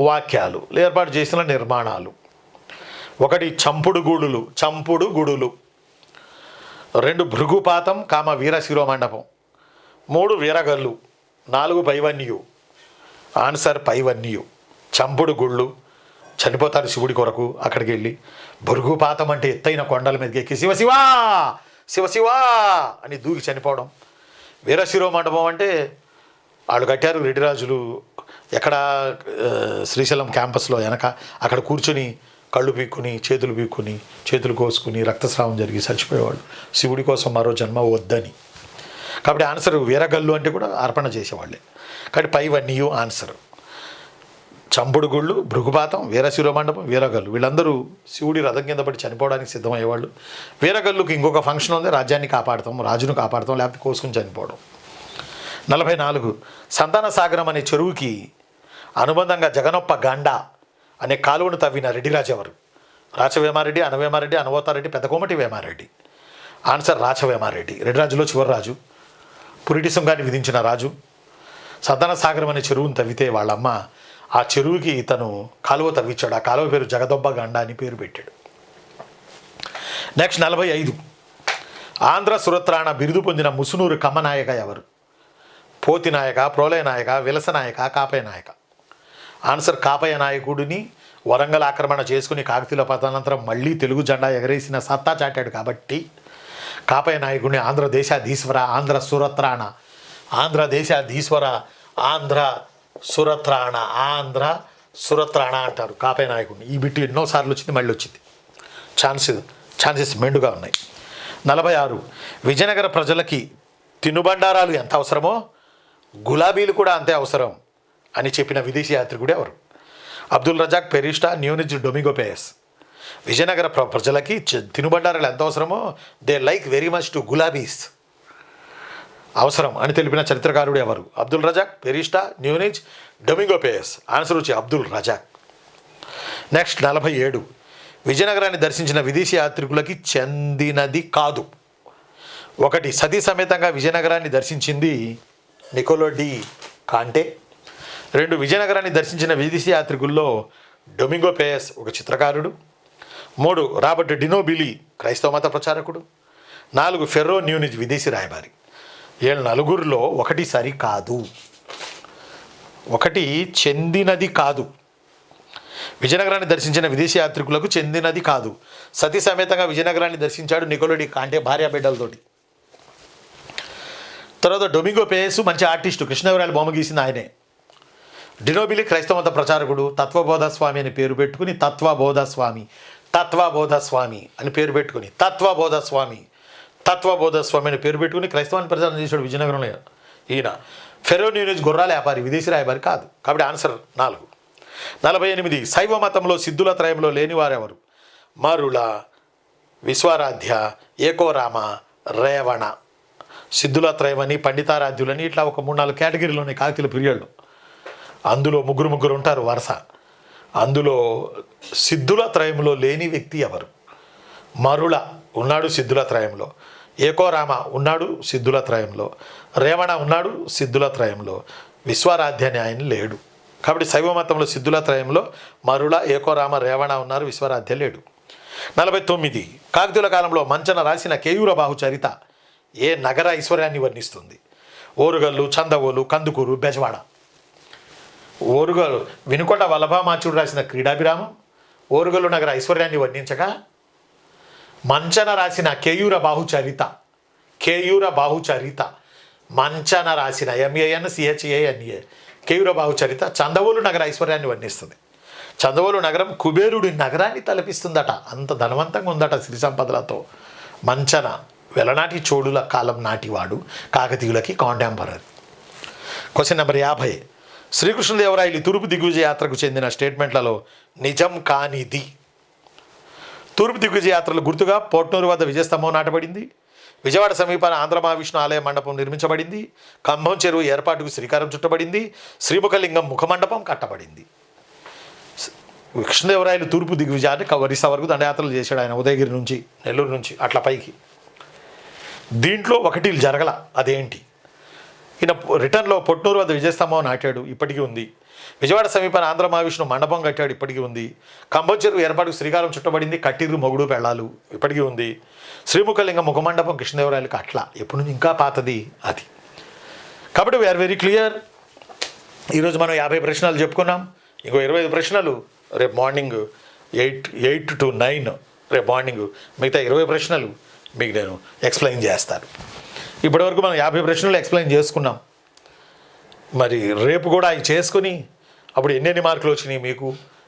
వాక్యాలు, ఏర్పాటు చేసిన నిర్మాణాలు. 1 చంపుడు గుడులు, 2 భృగుపాతం వీర శిరోమండపం, 3 వీరగల్లు, 4 పైవన్యు. ఆన్సర్ పైవన్యు. చంపుడు గుళ్ళు, చనిపోతారు శివుడి కొరకు, అక్కడికి వెళ్ళి. భృగుపాతం అంటే ఎత్తైన కొండల మీదకి ఎక్కి శివశివా శివశివా అని దూకి చనిపోవడం. వీరశిరోమండపం అంటే వాళ్ళు కట్టారు రెడ్డి రాజులు ఎక్కడ, శ్రీశైలం క్యాంపస్లో వెనక. అక్కడ కూర్చొని కళ్ళు పీక్కుని, చేతులు కోసుకుని రక్తస్రావం జరిగి చచ్చిపోయేవాళ్ళు శివుడి కోసం మరో జన్మ వద్దని. కాబట్టి ఆన్సర్ వీరగల్లు అంటే కూడా అర్పణ చేసేవాళ్ళే. కాబట్టి పైవన్యు ఆన్సర్. చంపుడు గుళ్ళు, భృగుపాతం, వీరశిరోమండపం, వీరగల్లు వీళ్ళందరూ శివుడి రథం కింద పడి చనిపోవడానికి సిద్ధమయ్యేవాళ్ళు. వీరగల్లుకి ఇంకొక ఫంక్షన్ ఉంది, రాజ్యాన్ని కాపాడతాం, రాజును కాపాడతాం, లేకపోతే కోసుకుని చనిపోవడం. 44 సంతాన సాగరం అనే చెరువుకి అనుబంధంగా జగనొప్ప గండ అనే కాలువను తవ్విన రెడ్డిరాజు ఎవరు? రాచవేమారెడ్డి, అనవేమారెడ్డి, అనవోతారెడ్డి, పెద్దకోమటి వేమారెడ్డి. ఆన్సర్ రాచవేమారెడ్డి. రెడ్డిరాజులో చివరి రాజు, పురిటి సుంగాన్ని విధించిన రాజు. సంతాన సాగరం అనే చెరువును తవ్వితే వాళ్ళమ్మ ఆ చెరువుకి ఇతను కాలువ తవ్వించాడు. ఆ కాలువ పేరు జగదొబ్బ గండ అని పేరు పెట్టాడు. నెక్స్ట్ 45 ఆంధ్ర సురత్రాణ బిరుదు పొందిన ముసునూరు కమ్మనాయక ఎవరు? పోతి నాయక, ప్రోలయ నాయక, విలస నాయక, కాపయ నాయక. ఆన్సర్ కాపయ నాయకుడిని వరంగల్ ఆక్రమణ చేసుకుని కాకతీయుల పతనానంతరం మళ్ళీ తెలుగు జెండా ఎగరేసిన సత్తా చాటాడు కాబట్టి కాపయ నాయకుడిని ఆంధ్రదేశాధీశ్వర, ఆంధ్ర సురత్రాణ, ఆంధ్రదేశాధీశ్వర, ఆంధ్ర సురత్రాణ, ఆంధ్ర సురత్రాణ అంటారు కాపయ నాయకుడిని. ఈ బిట్టు ఎన్నోసార్లు వచ్చింది, మళ్ళీ వచ్చింది. ఛాన్సెస్ మెండుగా ఉన్నాయి. 46 విజయనగర ప్రజలకి తినుబండారాలు ఎంత అవసరమో గులాబీలు కూడా అంతే అవసరం అని చెప్పిన విదేశీ యాత్రికుడు ఎవరు? అబ్దుల్ రజాక్, పెరిస్టా, న్యూనిజ్, డొమిగో పేయస్. విజయనగర ప్రజలకి తినుబండారాలు ఎంత అవసరమో they like very much to గులాబీస్ అవసరం అని తెలిపిన చరిత్రకారుడు ఎవరు? అబ్దుల్ రజాక్, పెరిస్టా, న్యూనిజ్, డొమిగో పేయస్. ఆన్సర్ వచ్చి అబ్దుల్ రజాక్. నెక్స్ట్ 47 విజయనగరాన్ని దర్శించిన విదేశీ యాత్రికులకి చెందినది కాదు. 1 సతీ సమేతంగా విజయనగరాన్ని దర్శించింది నికోలో డి కాంటే. 2 విజయనగరాన్ని దర్శించిన విదేశీ యాత్రికుల్లో డొమింగో పేయస్ ఒక చిత్రకారుడు. 3 రాబర్ట్ డినోబిలి క్రైస్తవ మత ప్రచారకుడు. 4 ఫెర్రో న్యూనిజ్ విదేశీ రాయబారి. 7 నలుగురిలో 1 సరికాదు. 1 చెందినది కాదు. విజయనగరాన్ని దర్శించిన విదేశీ యాత్రికులకు చెందినది కాదు. సతీ సమేతంగా విజయనగరాన్ని దర్శించాడు నికోలో డి కాంటే భార్య బిడ్డలతోటి. తర్వాత డొమింగో పేయస్ మంచి ఆర్టిస్టు, కృష్ణదేవరాయలు బొమ్మ గీసింది ఆయనే. డినోబిలి క్రైస్తవ మత ప్రచారకుడు, తత్వబోధ స్వామి అని పేరు పెట్టుకుని తత్వబోధ స్వామి అని పేరు పెట్టుకుని తత్వబోధ స్వామి అని పేరు పెట్టుకుని క్రైస్తవాన్ని ప్రచారం చేశాడు విజయనగరంలో ఈయన. ఫెరో న్యూనిజ్ గుర్రాల వ్యాపారి, విదేశీ రాయబారి కాదు. కాబట్టి ఆన్సర్ 4. 48 శైవ మతంలో సిద్ధుల త్రయంలో లేనివారెవరు? మరుళ, విశ్వారాధ్య, ఏకోరామ, రేవణ. సిద్ధుల త్రయమని, పండితారాధ్యులని ఇట్లా ఒక 3-4 కేటగిరీలు ఉన్నాయి కాకతీయుల పీరియడ్లో. అందులో ముగ్గురు ఉంటారు వరుస. అందులో సిద్ధుల త్రయంలో లేని వ్యక్తి ఎవరు? మరుళ ఉన్నాడు సిద్ధుల త్రయంలో, ఏకోరామ ఉన్నాడు సిద్ధుల త్రయంలో, రేవణ ఉన్నాడు సిద్ధుల త్రయంలో, విశ్వారాధ్య అని ఆయన లేడు. కాబట్టి శైవ మతంలో సిద్ధుల త్రయంలో మరుళ, ఏకోరామ, రేవణ ఉన్నారు, విశ్వారాధ్య లేడు. 49 కాకతీయుల కాలంలో మంచన రాసిన కేయూర బాహు చరిత ఏ నగర ఐశ్వర్యాన్ని వర్ణిస్తుంది? ఓరుగల్లు, చందవోలు, కందుకూరు, బెజవాడ. ఓరుగల్లు వినుకొండ వల్లభామాచుడు రాసిన క్రీడాభిరామం ఓరుగల్లు నగర ఐశ్వర్యాన్ని వర్ణించగా, మంచన రాసిన కేయూర బాహుచరిత మంచన రాసిన MANCHANA కేయూర బాహుచరిత చందవోలు నగర ఐశ్వర్యాన్ని వర్ణిస్తుంది. చందవోలు నగరం కుబేరుడి నగరాన్ని తలపిస్తుందట, అంత ధనవంతంగా ఉందట సిరి సంపదలతో. మంచన వెలనాటి చోళుల కాలం నాటివాడు, కాకతీయులకి కాంటెంపరరీ. క్వశ్చన్ నెంబర్ 50 శ్రీకృష్ణదేవరాయలు తూర్పు దిగ్విజయ యాత్రకు చెందిన స్టేట్మెంట్లలో నిజం కానిది? తూర్పు దిగ్విజయ యాత్రలు గుర్తుగా పోట్నూరు వద్ద విజయస్తంభం నాటబడింది. విజయవాడ సమీపాన ఆంధ్ర మహావిష్ణు ఆలయ మండపం నిర్మించబడింది. కంభం చెరువు ఏర్పాటుకు శ్రీకారం చుట్టబడింది. శ్రీముఖలింగం ముఖమండపం కట్టబడింది. కృష్ణదేవరాయలు తూర్పు దిగ్విజయాన్ని ఒరిస్సా వరకు దండయాత్రలు చేశాడు ఆయన, ఉదయగిరి నుంచి, నెల్లూరు నుంచి అట్లా పైకి. దీంట్లో 1 జరగల, అదేంటి? ఈయన రిటర్న్లో పొట్నూరు వద్ద విజయస్తంభం నాటాడు, ఇప్పటికీ ఉంది. విజయవాడ సమీపాన ఆంధ్ర మహావిష్ణు మండపం కట్టాడు, ఇప్పటికీ ఉంది. కంభం చెరువు ఏర్పాటుకు శ్రీకారం చుట్టబడింది, కట్టిర్రు మొగుడు పెళ్ళాలు, ఇప్పటికీ ఉంది. శ్రీముఖలింగం ముఖమండపం కృష్ణదేవరాయలకు అట్లా ఎప్పుడు నుంచి ఇంకా పాతది అది. కాబట్టి వీఆర్ వెరీ క్లియర్. ఈరోజు మనం 50 ప్రశ్నలు చెప్పుకున్నాం. ఇంకో 25 ప్రశ్నలు రేపు మార్నింగ్ 8 to 9 రేపు మార్నింగ్ మిగతా 20 ప్రశ్నలు మీకు నేను ఎక్స్ప్లెయిన్ చేస్తాను. ఇప్పటివరకు మనం 50 ప్రశ్నలు ఎక్స్ప్లెయిన్ చేసుకున్నాం. మరి రేపు కూడా అవి చేసుకుని అప్పుడు ఎన్నెన్ని మార్కులు వచ్చినాయి, మీకు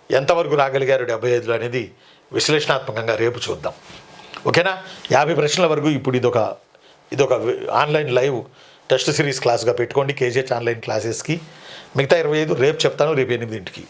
ఎంతవరకు రాగలిగారు 75లో అనేది విశ్లేషణాత్మకంగా రేపు చూద్దాం. ఓకేనా? 50 ప్రశ్నల వరకు ఇప్పుడు ఇదొక ఆన్లైన్ లైవ్ టెస్ట్ సిరీస్ క్లాస్గా పెట్టుకోండి KGH ఆన్లైన్ క్లాసెస్కి. మిగతా 25 రేపు చెప్తాను, రేపు 8కి.